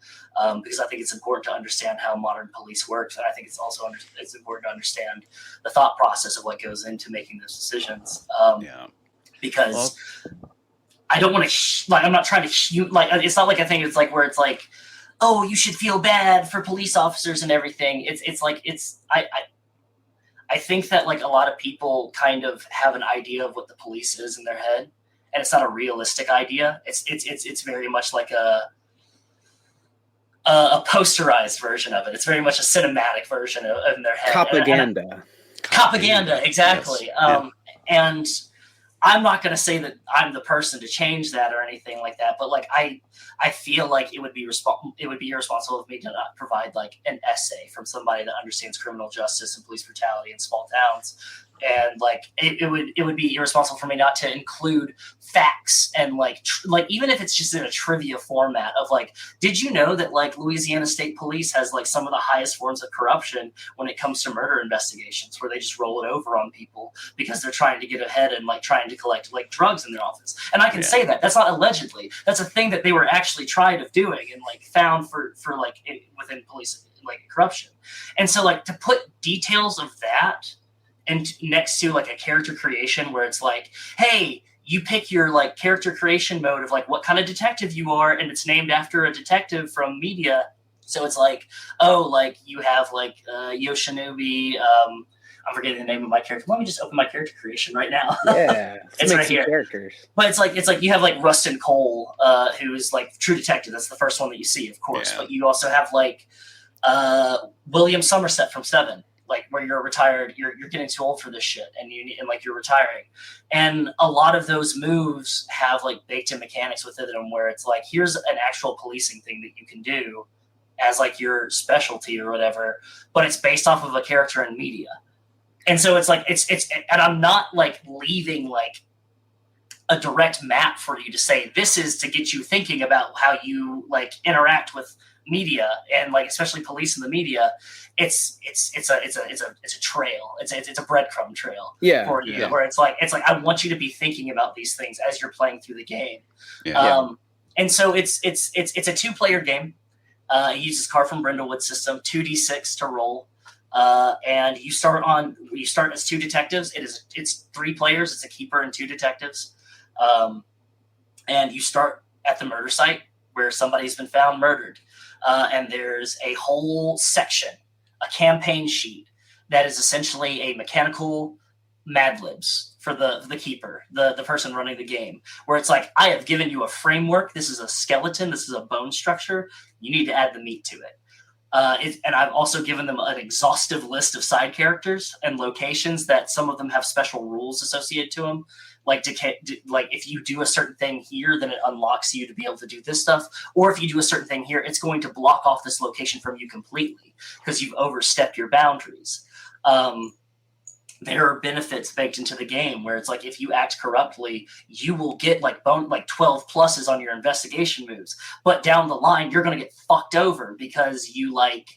because I think it's important to understand how modern police works, and I think it's also it's important to understand the thought process of what goes into making those decisions. Because I don't want to I'm not trying to like, it's not like a thing. It's like where it's like, oh, you should feel bad for police officers and everything. I think that like a lot of people kind of have an idea of what the police is in their head. And it's not a realistic idea. It's very much like a posterized version of it. It's very much a cinematic version of in their head. Copaganda. Copaganda, exactly. Yes. And I'm not going to say that I'm the person to change that or anything like that. But like I feel like it would be irresponsible of me to not provide like an essay from somebody that understands criminal justice and police brutality in small towns. And like it would be irresponsible for me not to include facts and like even if it's just in a trivia format of like, did you know that like Louisiana State Police has like some of the highest forms of corruption when it comes to murder investigations, where they just roll it over on people because they're trying to get ahead and like trying to collect like drugs in their office. And I can say that that's not allegedly, that's a thing that they were actually tried of doing and like found for like within police like corruption. And so like to put details of that and next to like a character creation where it's like, hey, you pick your like character creation mode of like what kind of detective you are, and it's named after a detective from media. So it's like, oh, like you have like Yoshinobu. I'm forgetting the name of my character. Let me just open my character creation right now. Yeah, it's right here. Characters. But it's like you have like Rustin Cole, who's like True Detective. That's the first one that you see, of course. Yeah. But you also have like William Somerset from Seven. Like where you're retired, you're getting too old for this shit, and you're retiring, and a lot of those moves have like baked in mechanics within them where it's like, here's an actual policing thing that you can do as like your specialty or whatever, but it's based off of a character in media, and so it's like it's and I'm not like leaving like a direct map for you to say this is to get you thinking about how you like interact with media and like especially police in the media. It's a trail. It's a breadcrumb trail for you, where it's like I want you to be thinking about these things as you're playing through the game. And so it's a 2-player game. It uses Car from Brindlewood system, 2d6 to roll, and you start as 2 detectives. It's 3 players. It's a keeper and 2 detectives, and you start at the murder site where somebody's been found murdered, and there's a whole section, a campaign sheet that is essentially a mechanical Mad Libs for the keeper, the person running the game, where it's like, I have given you a framework. This is a skeleton. This is a bone structure. You need to add the meat to it. And I've also given them an exhaustive list of side characters and locations that some of them have special rules associated to them. Like if you do a certain thing here, then it unlocks you to be able to do this stuff. Or if you do a certain thing here, it's going to block off this location from you completely because you've overstepped your boundaries. There are benefits baked into the game where it's like, if you act corruptly, you will get like 12 pluses on your investigation moves. But down the line, you're going to get fucked over because you like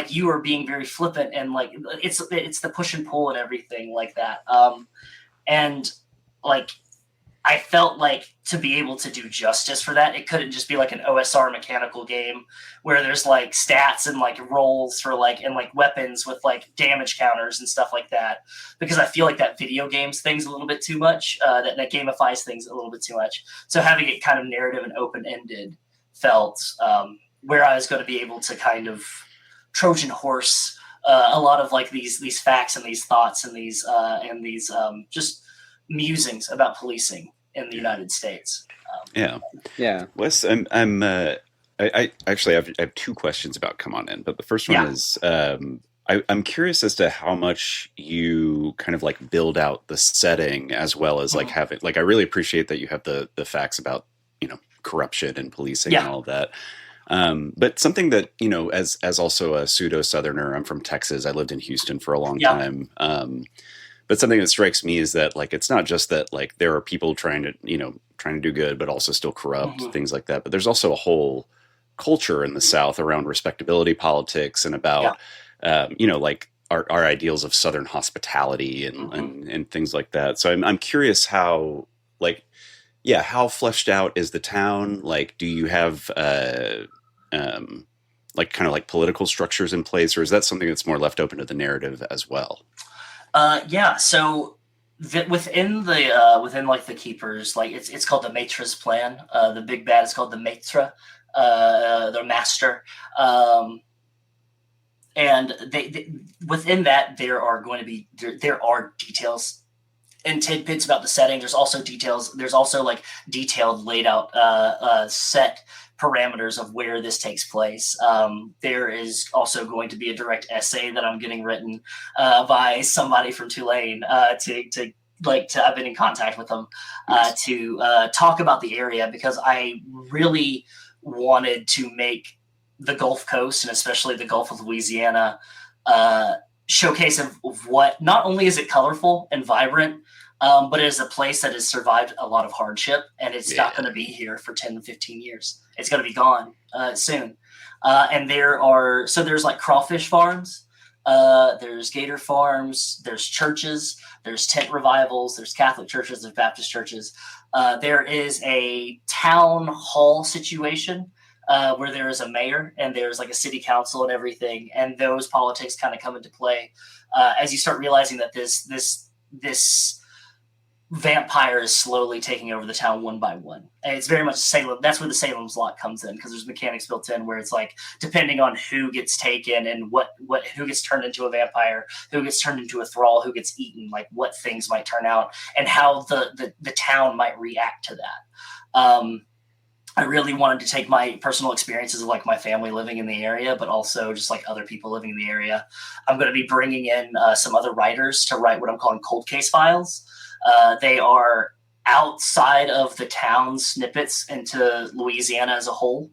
you are being very flippant, and like it's the push and pull and everything like that. And like I felt like to be able to do justice for that, it couldn't just be like an OSR mechanical game where there's like stats and like rolls for like, and like weapons with like damage counters and stuff like that. Because I feel like that video games thing's a little bit too much, that gamifies things a little bit too much. So having it kind of narrative and open-ended felt where I was going to be able to kind of Trojan horse a lot of like these facts and these thoughts and these just musings about policing in the United States. Yeah. Wes, I actually have two questions about Come On In, but the first one is I'm curious as to how much you kind of like build out the setting as well as like have it. Like, I really appreciate that you have the facts about, you know, corruption and policing and all of that. But something that, you know, as also a pseudo Southerner, I'm from Texas. I lived in Houston for a long time. But something that strikes me is that like, it's not just that like there are people trying to do good, but also still corrupt, things like that. But there's also a whole culture in the South around respectability politics and about, you know, like our ideals of Southern hospitality and things like that. So I'm curious how, like, how fleshed out is the town? Like, do you have, like kind of like political structures in place, or is that something that's more left open to the narrative as well? So within like the keepers, like it's called the Maitra's plan. The big bad is called the Maitra, their master. And they within that there are going to be there are details and tidbits about the setting. There's also details. There's also like detailed laid out set parameters of where this takes place. There is also going to be a direct essay that I'm getting written by somebody from Tulane I've been in contact with them to talk about the area, because I really wanted to make the Gulf Coast and especially the Gulf of Louisiana showcase of what not only is it colorful and vibrant, but it is a place that has survived a lot of hardship, and it's not going to be here for 10 to 15 years. It's going to be gone soon. And there's like crawfish farms, there's gator farms, there's churches, there's tent revivals, there's Catholic churches, there's Baptist churches. There is a town hall situation where there is a mayor and there's like a city council and everything. And those politics kind of come into play as you start realizing that this vampire is slowly taking over the town one by one. And it's very much Salem. That's where the Salem's Lot comes in, because there's mechanics built in where it's like, depending on who gets taken and who gets turned into a vampire, who gets turned into a thrall, who gets eaten, like what things might turn out and how the town might react to that. I really wanted to take my personal experiences of like my family living in the area, but also just like other people living in the area. I'm going to be bringing in some other writers to write what I'm calling cold case files. They are outside of the town snippets into Louisiana as a whole,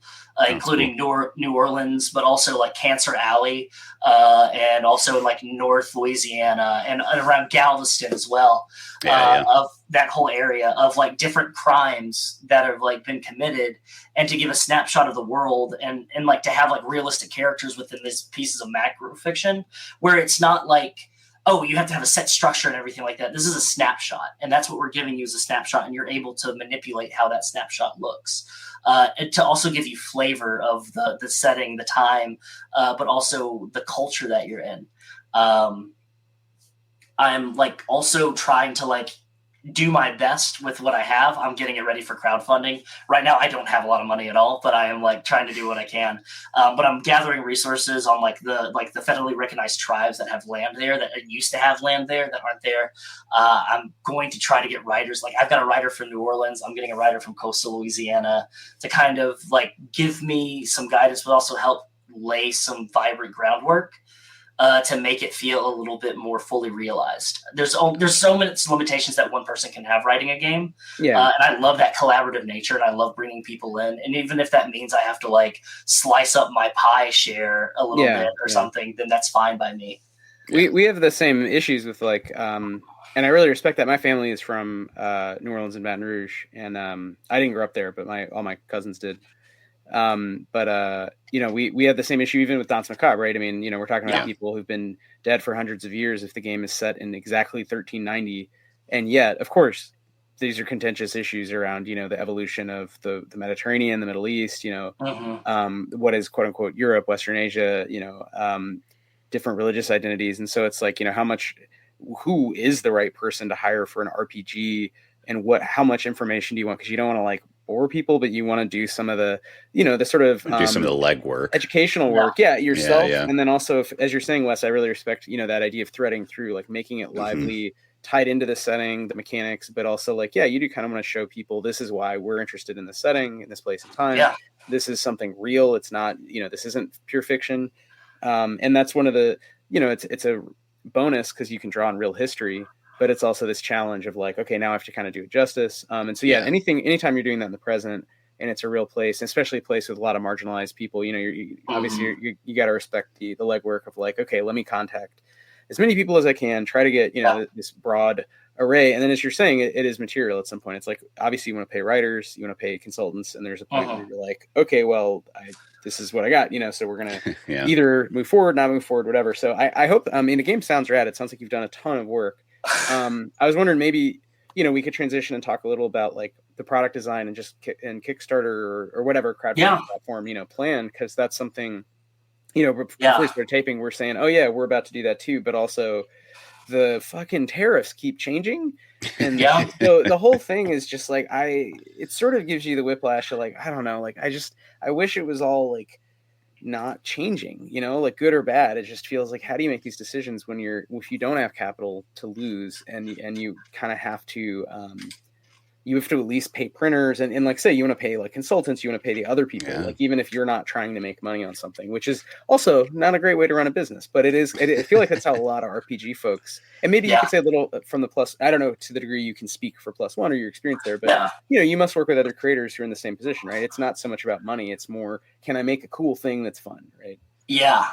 including New Orleans, but also like Cancer Alley, and also like North Louisiana and around Galveston as well. Of that whole area of like different crimes that have like been committed, and to give a snapshot of the world and like to have like realistic characters within these pieces of macro fiction where it's not like, oh, you have to have a set structure and everything like that. This is a snapshot, and that's what we're giving you as a snapshot, and you're able to manipulate how that snapshot looks. And to also give you flavor of the setting, the time, but also the culture that you're in. I'm like also trying to like do my best with what I have. I'm getting it ready for crowdfunding. Right now, I don't have a lot of money at all, but I am like trying to do what I can. But I'm gathering resources on like the federally recognized tribes that have land there, that used to have land there that aren't there. I'm going to try to get writers. Like I've got a writer from New Orleans. I'm getting a writer from coastal Louisiana to kind of like give me some guidance, but also help lay some vibrant groundwork. To make it feel a little bit more fully realized. There's so many limitations that one person can have writing a game. And I love that collaborative nature, and I love bringing people in. And even if that means I have to like slice up my pie share a little bit or something, then that's fine by me. We have the same issues with like, and I really respect that. My family is from New Orleans and Baton Rouge, and I didn't grow up there, but all my cousins did. You know, we have the same issue even with DANSE MACABRE, right? I mean, you know, we're talking about people who've been dead for hundreds of years if the game is set in exactly 1390. And yet, of course, these are contentious issues around, the evolution of the Mediterranean, the Middle East, what is quote unquote Europe, Western Asia, different religious identities. And so it's like, who is the right person to hire for an RPG, and how much information do you want? Because you don't want to like bore people, but you want to do some of the, the sort of do some of the legwork, educational work. Yeah. Yourself. Yeah. And then also, as you're saying, Wes, I really respect, that idea of threading through, like making it lively, tied into the setting, the mechanics, but also like, you do kind of want to show people this is why we're interested in the setting, in this place and time. Yeah. This is something real. It's not, this isn't pure fiction. And that's one of the, it's a bonus because you can draw on real history, but it's also this challenge of like, okay, now I have to kind of do it justice. And so, anytime you're doing that in the present and it's a real place, especially a place with a lot of marginalized people, obviously you got to respect the legwork of like, okay, let me contact as many people as I can, try to get, this broad array. And then as you're saying, it is material at some point. It's like, obviously you want to pay writers, you want to pay consultants. And there's a point where you're like, okay, well, this is what I got, so we're going to either move forward, not move forward, whatever. So I hope, the game sounds rad. It sounds like you've done a ton of work. I was wondering maybe, we could transition and talk a little about like the product design and just in Kickstarter or whatever crowdfunding platform, plan. Cause that's something, before we started taping, we're saying, oh yeah, we're about to do that too. But also the fucking tariffs keep changing. And so the whole thing is just like, it sort of gives you the whiplash of like, I don't know, like, I wish it was all like not changing, like good or bad. It just feels like, how do you make these decisions if you don't have capital to lose and you kind of have to, you have to at least pay printers and like say you want to pay like consultants, you want to pay the other people, like even if you're not trying to make money on something, which is also not a great way to run a business, but I feel like that's how a lot of RPG folks, and maybe you could say a little from the plus, I don't know to the degree you can speak for Plus One or your experience there, but you must work with other creators who are in the same position, right? It's not so much about money. It's more, can I make a cool thing that's fun, right? Yeah,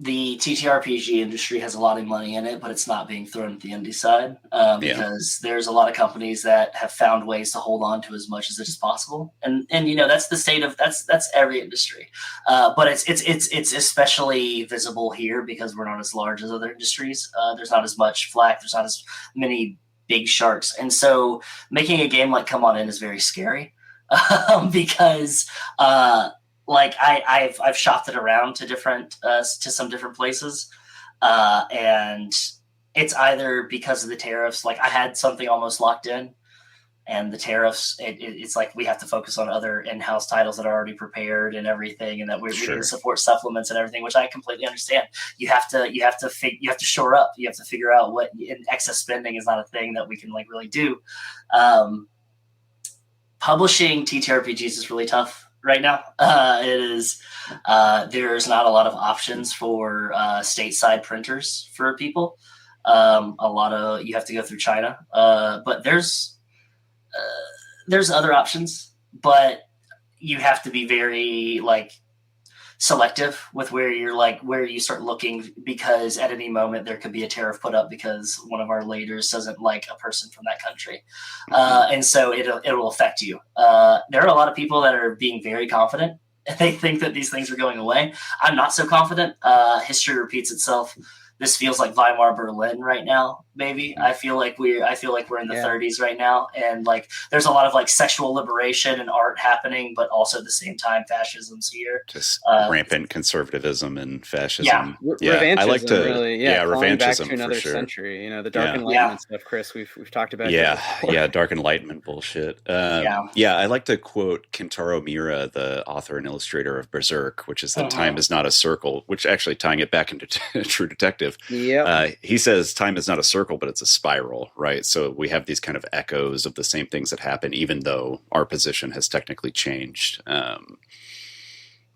the TTRPG industry has a lot of money in it, but it's not being thrown at the indie side because there's a lot of companies that have found ways to hold on to as much as it is possible, and that's the state of that's every industry, but it's especially visible here because we're not as large as other industries. There's not as much flack. There's not as many big sharks, and so making a game like Come On In is very scary because. Like I've shopped it around to some different places, and it's either because of the tariffs. Like I had something almost locked in, and the tariffs. It's like we have to focus on other in-house titles that are already prepared and everything, and that we need to support supplements and everything, which I completely understand. You have to shore up. You have to figure out what excess spending is not a thing that we can like really do. Publishing TTRPGs is really tough. Right now, it is. There's not a lot of options for stateside printers for people. You have to go through China, but there's other options. But you have to be very like selective with where you start looking, because at any moment there could be a tariff put up because one of our leaders doesn't like a person from that country, and so it'll affect you. There are a lot of people that are being very confident. They think that these things are going away. I'm not so confident. History repeats itself. This feels like Weimar Berlin right now. Maybe I feel like we're in the 30s right now, and like there's a lot of like sexual liberation and art happening, but also at the same time fascism's here. Just rampant conservatism and fascism. Revanchism, I like to revanchism back to another for sure. century. The Dark Enlightenment stuff, Chris. We've talked about. Dark Enlightenment bullshit. I like to quote Kentaro Miura, the author and illustrator of Berserk, which is that time is not a circle. Which actually tying it back into True Detective. He says time is not a circle, but it's a spiral, right? So we have these kind of echoes of the same things that happen, even though our position has technically changed.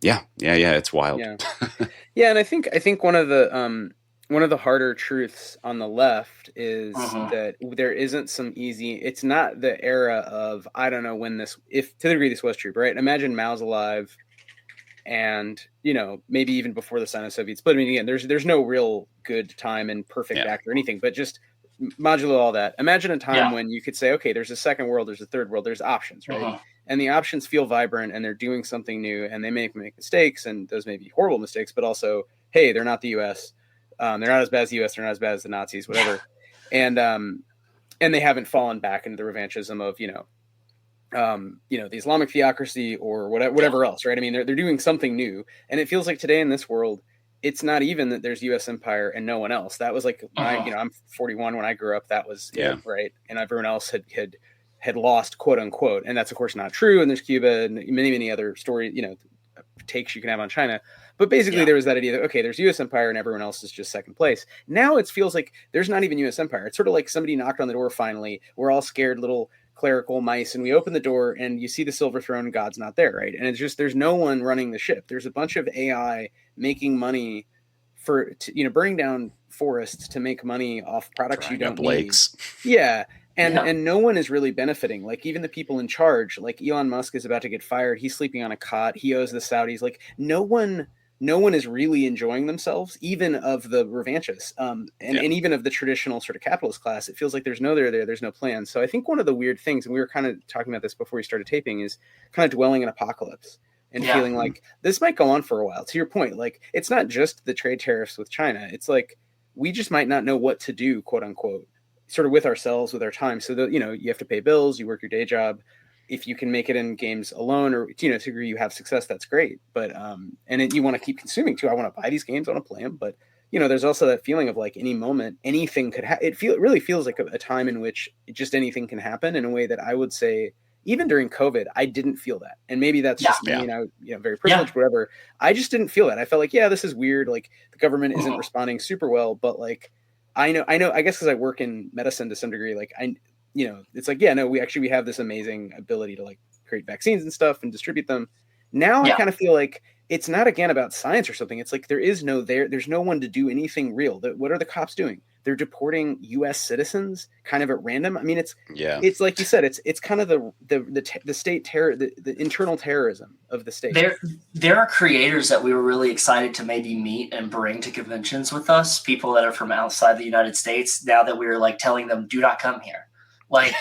It's wild. And I think one of the harder truths on the left is that there isn't some easy. It's not the era of I don't know when if to the degree this was true, right? Imagine Mao's alive. And, maybe even before the Sino-Soviet split. I mean, again, there's no real good time and perfect act or anything, but just modulo all that. Imagine a time when you could say, okay, there's a second world, there's a third world, there's options, right? And the options feel vibrant and they're doing something new and they make mistakes, and those may be horrible mistakes, but also, hey, they're not the US. They're not as bad as the US. They're not as bad as the Nazis, whatever. And and they haven't fallen back into the revanchism of, the Islamic theocracy or whatever else, right? I mean, they're doing something new, and it feels like today in this world, it's not even that there's U.S. empire and no one else. That was like I'm 41 when I grew up. That was it, right, and everyone else had lost, quote unquote, and that's of course not true. And there's Cuba and many other stories, takes you can have on China. But basically, there was that idea that, okay, there's U.S. empire and everyone else is just second place. Now it feels like there's not even U.S. empire. It's sort of like somebody knocked on the door finally. We're all scared little clerical mice, and we open the door and you see the silver throne and God's not there, right? And it's just, there's no one running the ship. There's a bunch of AI making money for, burning down forests to make money off products you don't need. Yeah. And no one is really benefiting. Like even the people in charge, like Elon Musk is about to get fired. He's sleeping on a cot. He owes the Saudis. Like no one is really enjoying themselves, even of the revanchists, and even of the traditional sort of capitalist class. It feels like there's no there's no plan. So I think one of the weird things, and we were kind of talking about this before we started taping, is kind of dwelling in apocalypse and feeling like this might go on for a while. To your point, like it's not just the trade tariffs with China. It's like we just might not know what to do, quote unquote, sort of with ourselves, with our time. So that, you have to pay bills, you work your day job. If you can make it in games alone, or to a degree you have success, that's great. But you want to keep consuming too. I want to buy these games, I want to play them. But there's also that feeling of like any moment, anything could happen. It really feels like a time in which just anything can happen in a way that I would say, even during COVID, I didn't feel that. And maybe that's just me, very privileged, whatever. I just didn't feel that. I felt like, this is weird. Like the government isn't responding super well, but like I know. I guess because I work in medicine to some degree, like it's like, we have this amazing ability to like create vaccines and stuff and distribute them. Now I kind of feel like it's not again about science or something. It's like there's no one to do anything real. What are the cops doing? They're deporting U.S. citizens kind of at random. I mean, it's like you said, it's kind of the state terror, the internal terrorism of the state. There are creators that we were really excited to maybe meet and bring to conventions with us, people that are from outside the United States. Now that we were like telling them, do not come here. Like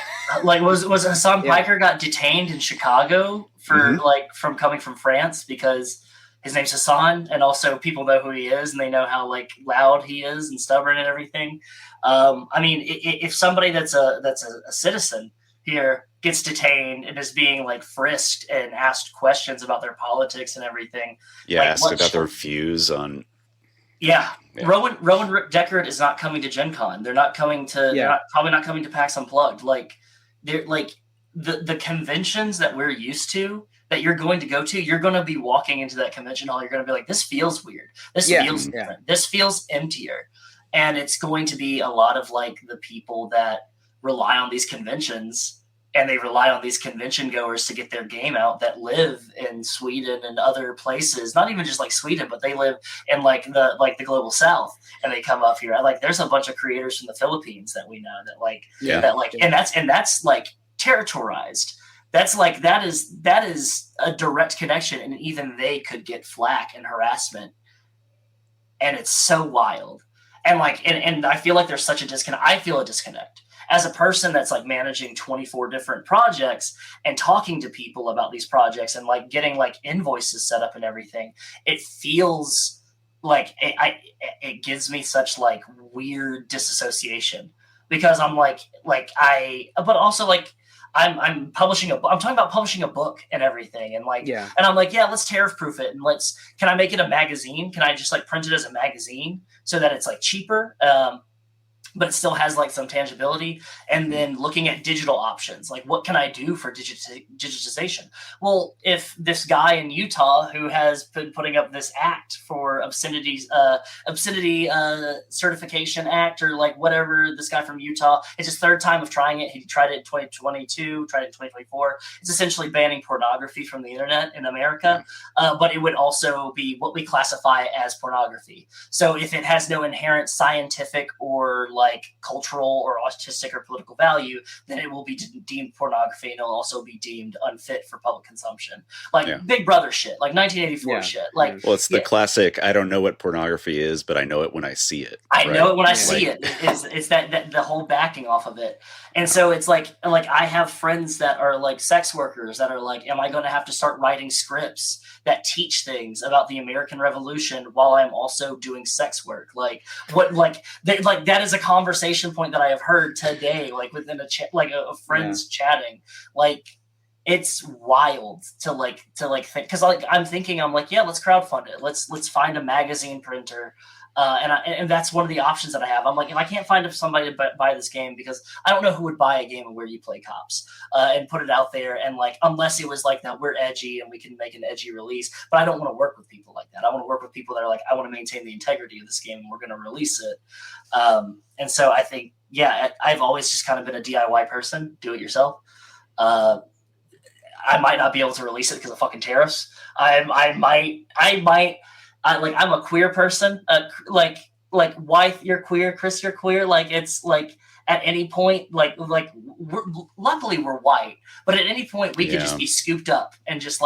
was Hassan Piker got detained in Chicago for from coming from France because his name's Hassan, and also people know who he is and they know how like loud he is and stubborn and everything. I mean, if somebody that's a citizen here gets detained and is being like frisked and asked questions about their politics and everything, asked about their views on. Yeah. Rowan Deckard is not coming to Gen Con. They're not coming to. Probably not coming to PAX Unplugged. Like they're like the conventions that we're used to, that you're going to go to. You're going to be walking into that convention hall. You're going to be like, this feels weird. This feels different. This feels emptier, and it's going to be a lot of like the people that rely on these conventions. And they rely on these convention goers to get their game out that live in Sweden and other places, not even just like Sweden, but they live in like the global South, and they come up here. Like there's a bunch of creators from the Philippines that we know and that's like territorialized. That's like, that is a direct connection, and even they could get flack and harassment. And it's so wild. And like, and I feel like there's such a disconnect. I feel a disconnect. As a person that's like managing 24 different projects and talking to people about these projects and like getting like invoices set up and everything, it feels like it gives me such like weird disassociation, because I'm but also like I'm publishing I'm talking about publishing a book and everything, and like, and I'm like, let's tariff proof it, and can I make it a magazine? Can I just like print it as a magazine so that it's like cheaper? But it still has like some tangibility. And then looking at digital options, like what can I do for digitization? Well, if this guy in Utah who has been putting up this act for obscenity certification act, or like whatever, this guy from Utah, it's his third time of trying it. He tried it in 2022, tried it in 2024. It's essentially banning pornography from the internet in America. But it would also be what we classify as pornography. So if it has no inherent scientific or like cultural or artistic or political value, then it will be deemed pornography, and it'll also be deemed unfit for public consumption. Like Big Brother shit, like 1984 shit. Like, well, it's the classic, I don't know what pornography is, but I know it when I see it. I know it when I see it. It's that the whole backing off of it. And so it's like I have friends that are like sex workers that are like, am I going to have to start writing scripts that teach things about the American Revolution while I'm also doing sex work? Like what, like that is a conversation point that I have heard today, like within a chat, like a friends chatting, like it's wild to think, because like I'm thinking, I'm like, yeah, let's crowdfund it. Let's find a magazine printer. And that's one of the options that I have. I'm like, if I can't find somebody to buy this game, because I don't know who would buy a game where you play cops and put it out there, and like, unless it was like that we're edgy and we can make an edgy release. But I don't want to work with people like that. I want to work with people that are like, I want to maintain the integrity of this game, and we're going to release it. And so I think, I've always just kind of been a DIY person, do it yourself. I might not be able to release it because of fucking tariffs. I might. I'm a queer person. Why you're queer, Chris, you're queer. Like, it's like at any point, luckily we're white, but at any point we could just be scooped up and just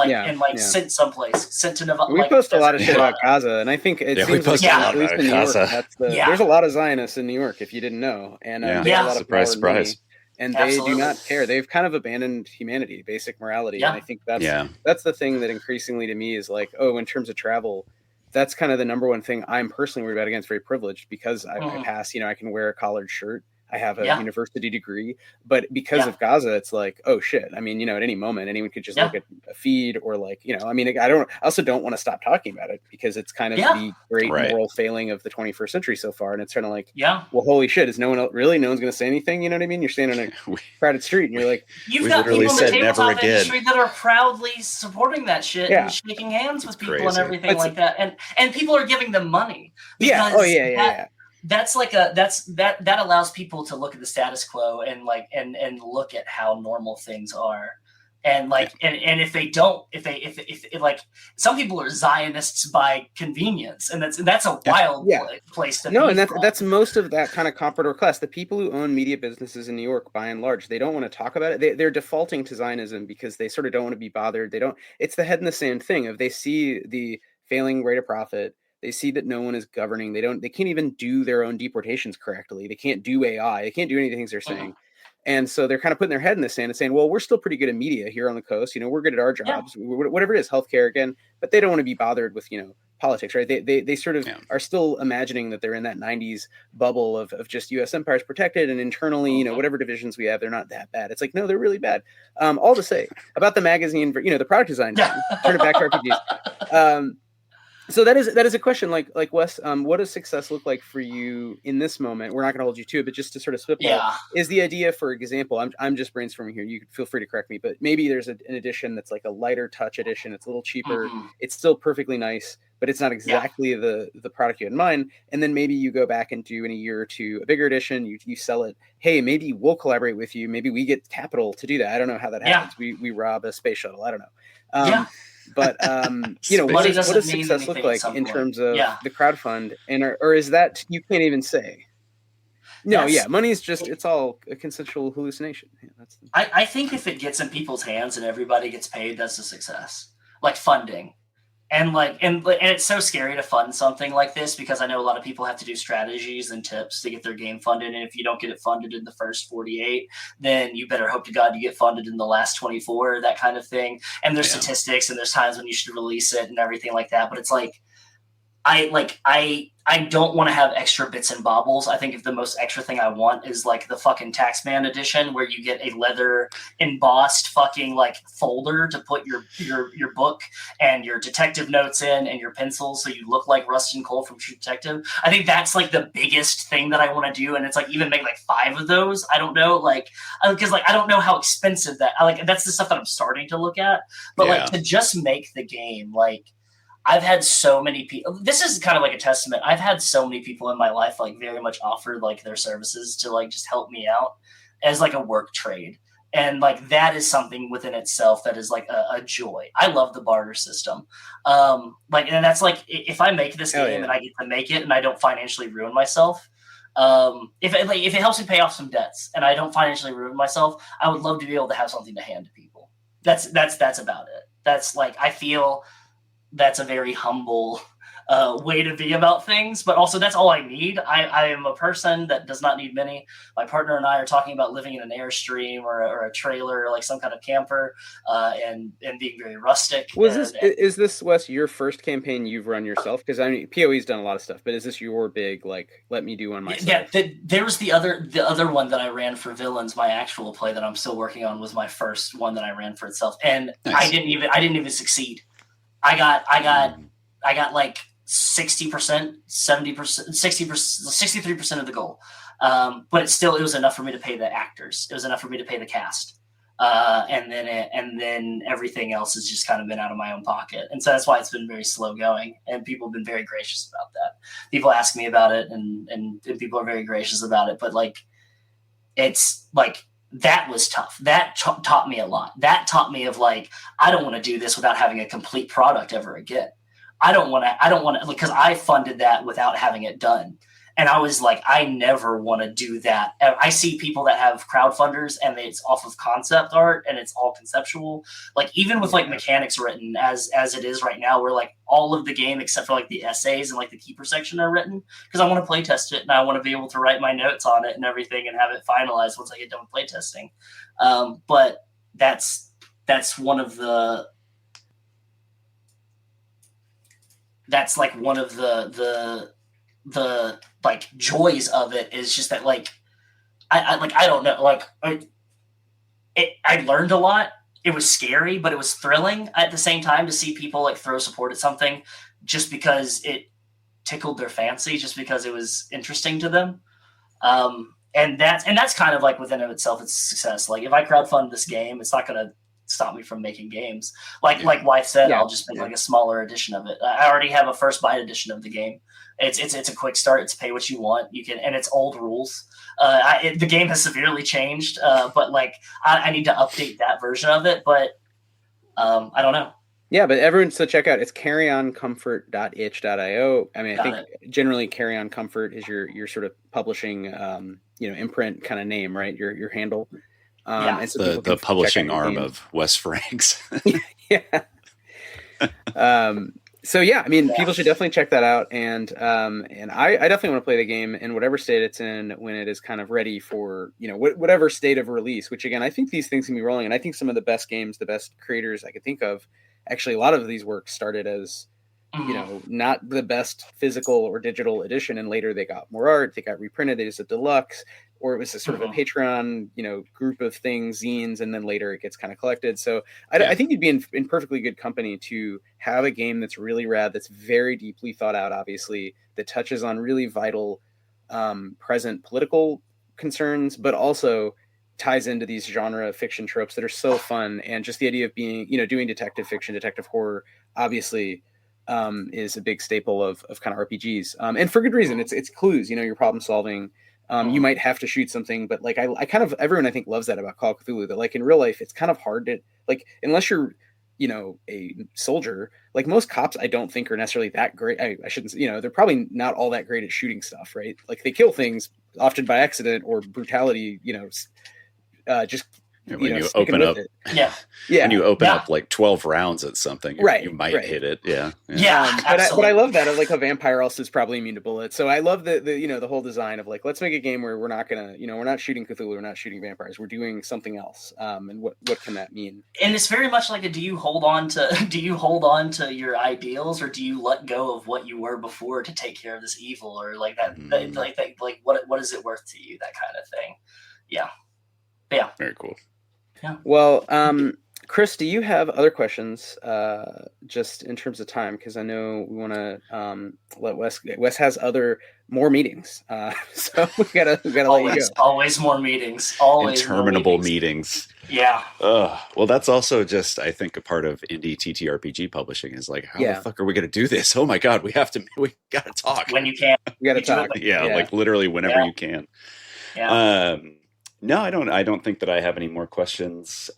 sent someplace, sent to Nevada. We post a lot of shit about Gaza, and I think it seems like at least in New York, there's a lot of Zionists in New York, if you didn't know. And they have a lot of surprise. And they do not care. They've kind of abandoned humanity, basic morality. And I think that's the thing that increasingly to me is like, in terms of travel, that's kind of the number one thing I'm personally worried about. Against very privileged, because I pass, I can wear a collared shirt. I have a university degree, but because of Gaza, it's like, oh shit. I mean, at any moment, anyone could just look at a feed or I also don't want to stop talking about it, because it's kind of the great moral failing of the 21st century so far. And it's kind of like, well, holy shit, is no one going to say anything? You know what I mean? You're standing on a crowded street and you're like, you've got people in the tabletop industry that are proudly supporting that shit and shaking hands with people and everything like that. And people are giving them money. That's like that allows people to look at the status quo and look at how normal things are. And and if they don't, if some people are Zionists by convenience, and that's a wild place to be. And that's most of that kind of comprador class. The people who own media businesses in New York, by and large, they don't want to talk about it. They're defaulting to Zionism because they sort of don't want to be bothered. It's the head in the sand thing. If they see the failing rate of profit, they see that no one is governing. They can't even do their own deportations correctly. They can't do AI. They can't do any of the things they're saying. And so they're kind of putting their head in the sand and saying, well, we're still pretty good at media here on the coast. We're good at our jobs, whatever it is, healthcare again, but they don't want to be bothered with, politics, right? They sort of are still imagining that they're in that 90s bubble of just U.S. empires protected, and internally, whatever divisions we have, they're not that bad. It's like, no, they're really bad. All to say about the magazine, the product design, turn it back to RPGs. So that is a question, like Wes, what does success look like for you in this moment? We're not going to hold you to it, but just to sort of spitball, is the idea, for example, I'm just brainstorming here. You can feel free to correct me, but maybe there's an edition that's like a lighter touch edition. It's a little cheaper. It's still perfectly nice, but it's not exactly the product you had in mind. And then maybe you go back and do in a year or two a bigger edition. You sell it. Hey, maybe we'll collaborate with you. Maybe we get capital to do that. I don't know how that happens. We rob a space shuttle. I don't know. But what does success look like in terms of the crowdfund, or is that you can't even say? No, money is just, it's all a consensual hallucination. I think if it gets in people's hands and everybody gets paid, that's a success. Like funding. And it's so scary to fund something like this, because I know a lot of people have to do strategies and tips to get their game funded. And if you don't get it funded in the first 48, then you better hope to God you get funded in the last 24, that kind of thing. And there's statistics, and there's times when you should release it and everything like that. But it's like, I don't want to have extra bits and baubles. I think if the most extra thing I want is like the fucking Taxman edition, where you get a leather embossed fucking folder to put your book and your detective notes in and your pencils, so you look like Rustin Cole from True Detective. I think that's the biggest thing that I want to do, and it's even make 5 of those. I don't know, because I don't know how expensive that. That's the stuff that I'm starting to look at, but to just make the game I've had so many people. This is kind of like a testament. I've had so many people in my life very much offer their services to just help me out as a work trade, and that is something within itself that is a joy. I love the barter system, and that's if I make this game and I get to make it and I don't financially ruin myself. If it helps me pay off some debts and I don't financially ruin myself, I would love to be able to have something to hand to people. That's about it. That's I feel. That's a very humble way to be about things, but also that's all I need. I am a person that does not need many. My partner and I are talking about living in an Airstream or a trailer, or like some kind of camper, and being very rustic. Is this, Wes, your first campaign you've run yourself? Because I mean, PoE's done a lot of stuff, but is this your big, like, let me do one myself? Yeah, there was the other one that I ran for Villains. My actual play that I'm still working on was my first one that I ran for itself, and nice. I didn't even succeed. I got like 60%, 70%, 60%, 63% of the goal. But it was enough for me to pay the actors. It was enough for me to pay the cast. And then everything else has just kind of been out of my own pocket. And so that's why it's been very slow going. And people have been very gracious about that. People ask me about it and people are very gracious about it. But like, it's like, that was tough. That taught me a lot. That taught me of like, I don't want to do this without having a complete product ever again. I don't want to, because I funded that without having it done. And I was like, I never want to do that. I see people that have crowdfunders and it's off of concept art and it's all conceptual. Like even with like mechanics written as it is right now, where like all of the game except for like the essays and like the keeper section are written, because I want to play test it and I want to be able to write my notes on it and everything and have it finalized once I get done with play testing. But that's one of the like joys of it is just that like I don't know, like I learned a lot. It was scary, but it was thrilling at the same time to see people like throw support at something just because it tickled their fancy, just because it was interesting to them. And that's kind of like within of itself, it's a success. Like if I crowdfund this game, it's not going to stop me from making games. Like Wife said, I'll just make like a smaller edition of it. I already have a first bite edition of the game. It's a quick start. It's pay what you want. You can, and it's old rules. The game has severely changed, but like I need to update that version of it. But I don't know. Yeah, but everyone, so check out, it's carryoncomfort.itch.io. I mean, I think generally Carry On Comfort is your sort of publishing, imprint kind of name, right? Your handle. And so the publishing arm of Wes Franks. Yeah. So yeah, I mean, people should definitely check that out, and I definitely want to play the game in whatever state it's in when it is kind of ready for whatever state of release. Which again, I think these things can be rolling, and I think some of the best games, the best creators I could think of, actually a lot of these works started as not the best physical or digital edition, and later they got more art, they got reprinted as a deluxe, or it was a sort of a Patreon, group of things, zines, and then later it gets kind of collected. So I think you'd be in perfectly good company to have a game that's really rad, that's very deeply thought out, obviously, that touches on really vital present political concerns, but also ties into these genre fiction tropes that are so fun. And just the idea of being, doing detective fiction, detective horror, obviously, is a big staple of kind of RPGs. And for good reason. It's clues, you're problem solving. You might have to shoot something, but like I kind of, everyone I think loves that about Call of Cthulhu, that like in real life, it's kind of hard to, like, unless you're, a soldier, like most cops, I don't think are necessarily that great. I shouldn't, they're probably not all that great at shooting stuff, right? Like they kill things often by accident or brutality, just when you open up, when you open up like 12 rounds at something, you might hit it. But I love that. Like a vampire also is probably immune to bullets. So I love the whole design of like, let's make a game where we're not gonna, we're not shooting Cthulhu, we're not shooting vampires, we're doing something else. And what can that mean? And it's very much like do you hold on to your ideals, or do you let go of what you were before to take care of this evil, or like that, like what is it worth to you? That kind of thing. Yeah. Very cool. Yeah. Well, Chris, do you have other questions, just in terms of time? Because I know we want to let Wes has more meetings, so we gotta let you go. Always more meetings. Always interminable meetings. Yeah. Well, that's also just, I think, a part of indie TTRPG publishing is like, how the fuck are we going to do this? Oh my God, we got to talk when you can. We got to talk. Like literally whenever you can. Yeah. No, I don't think that I have any more questions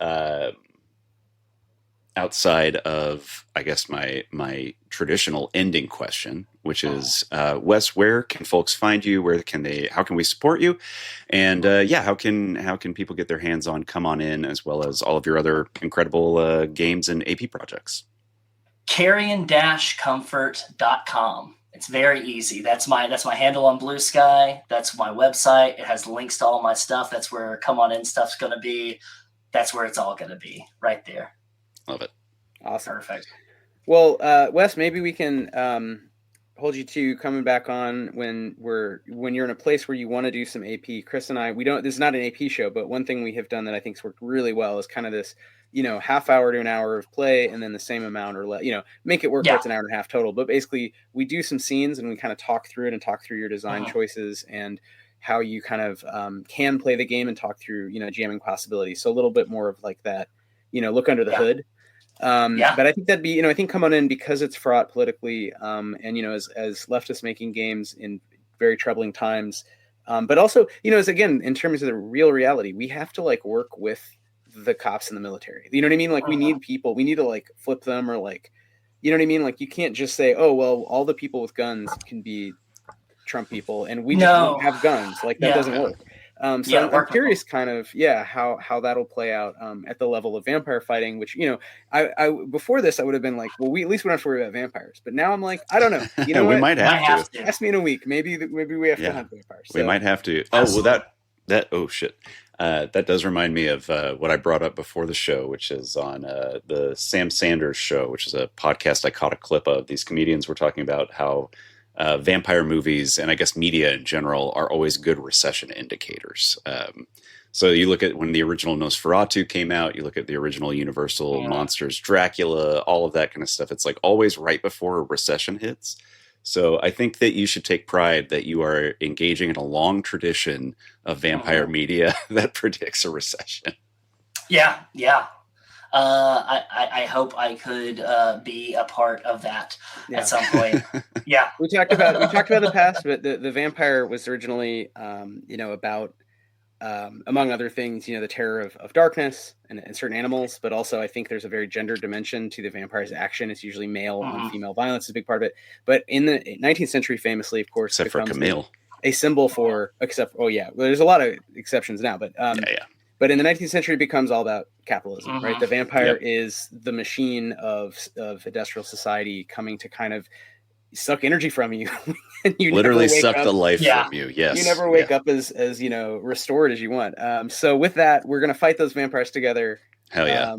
outside of, I guess, my traditional ending question, which is, Wes, where can folks find you? How can we support you? And how can people get their hands on Come On In, as well as all of your other incredible games and AP projects? carrion-comfort.com. It's very easy. That's my handle on Blue Sky. That's my website. It has links to all my stuff. That's where Come On In stuff's going to be. That's where it's all going to be, right there. Love it. Awesome. Perfect. Well, Wes, maybe we can hold you to coming back on when you're in a place where you want to do some AP. Chris and I, this is not an AP show, but one thing we have done that I think's worked really well is kind of this, half hour to an hour of play and then the same amount or less, make it work where it's an hour and a half total. But basically we do some scenes and we kind of talk through it and talk through your design choices and how you kind of can play the game and talk through, jamming possibilities. So a little bit more of like that, look under the hood. But I think that'd be, I think Come On In, because it's fraught politically, and, as leftists making games in very troubling times, but also, as again, in terms of the real reality, we have to like work with the cops and the military. You know what I mean? Like we need people, we need to like flip them or like, you know what I mean? Like you can't just say, oh, well, all the people with guns can be Trump people and we just don't have guns. Like that doesn't work. So I'm curious kind of, how that'll play out at the level of vampire fighting, which, I before this, I would have been like, well, at least we don't have to worry about vampires. But now I'm like, I don't know. You know we what? might have to. Ask me in a week. Maybe we have to hunt vampires. So. We might have to. Oh, well, oh, shit. That does remind me of what I brought up before the show, which is on the Sam Sanders show, which is a podcast I caught a clip of. These comedians were talking about how vampire movies and I guess media in general are always good recession indicators. So you look at when the original Nosferatu came out, you look at the original Universal Monsters, Dracula, all of that kind of stuff. It's like always right before a recession hits. So I think that you should take pride that you are engaging in a long tradition of vampire media that predicts a recession. Yeah. I hope I could be a part of that at some point. Yeah, we talked about the past, but the vampire was originally, about among other things, the terror of darkness and certain animals, but also I think there's a very gender dimension to the vampire's action. It's usually male on female violence is a big part of it. But in the 19th century, famously, of course, except for Camille, a symbol for there's a lot of exceptions now, but But in the 19th century, it becomes all about capitalism, right? The vampire is the machine of industrial society coming to kind of suck energy from you. And you literally suck the life from you. Yes. You never wake up as restored as you want. So with that, we're going to fight those vampires together. Hell yeah.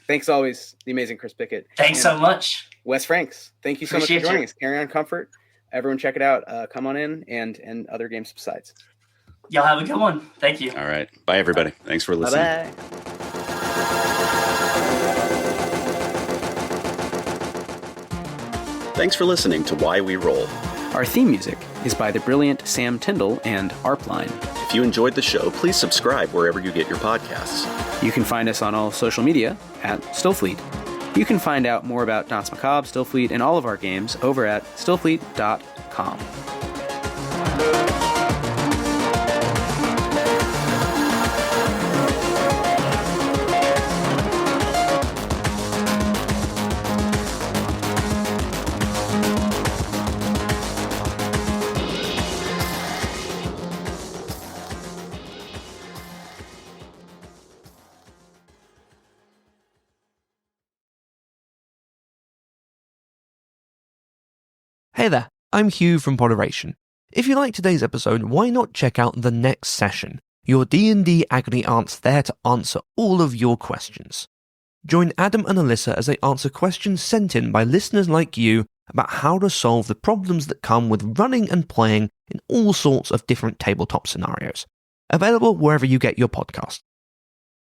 Thanks always, the amazing Chris Pickett. Thanks so much. Wes Franks. Thank you so much for joining us. Carry On Comfort. Everyone check it out. Come On In and other games besides. Y'all have a good one. Thank you. All right. Bye, everybody. Thanks for listening. Bye-bye. Thanks for listening to Why We Roll. Our theme music is by the brilliant Sam Tyndall and Arpline. If you enjoyed the show, please subscribe wherever you get your podcasts. You can find us on all social media at Stillfleet. You can find out more about DANSE MACABRE, Stillfleet, and all of our games over at stillfleet.com. Hey there, I'm Hugh from Moderation. If you like today's episode, why not check out The Next Session, your D&D agony aunts there to answer all of your questions. Join Adam and Alyssa as they answer questions sent in by listeners like you about how to solve the problems that come with running and playing in all sorts of different tabletop scenarios. Available wherever you get your podcasts.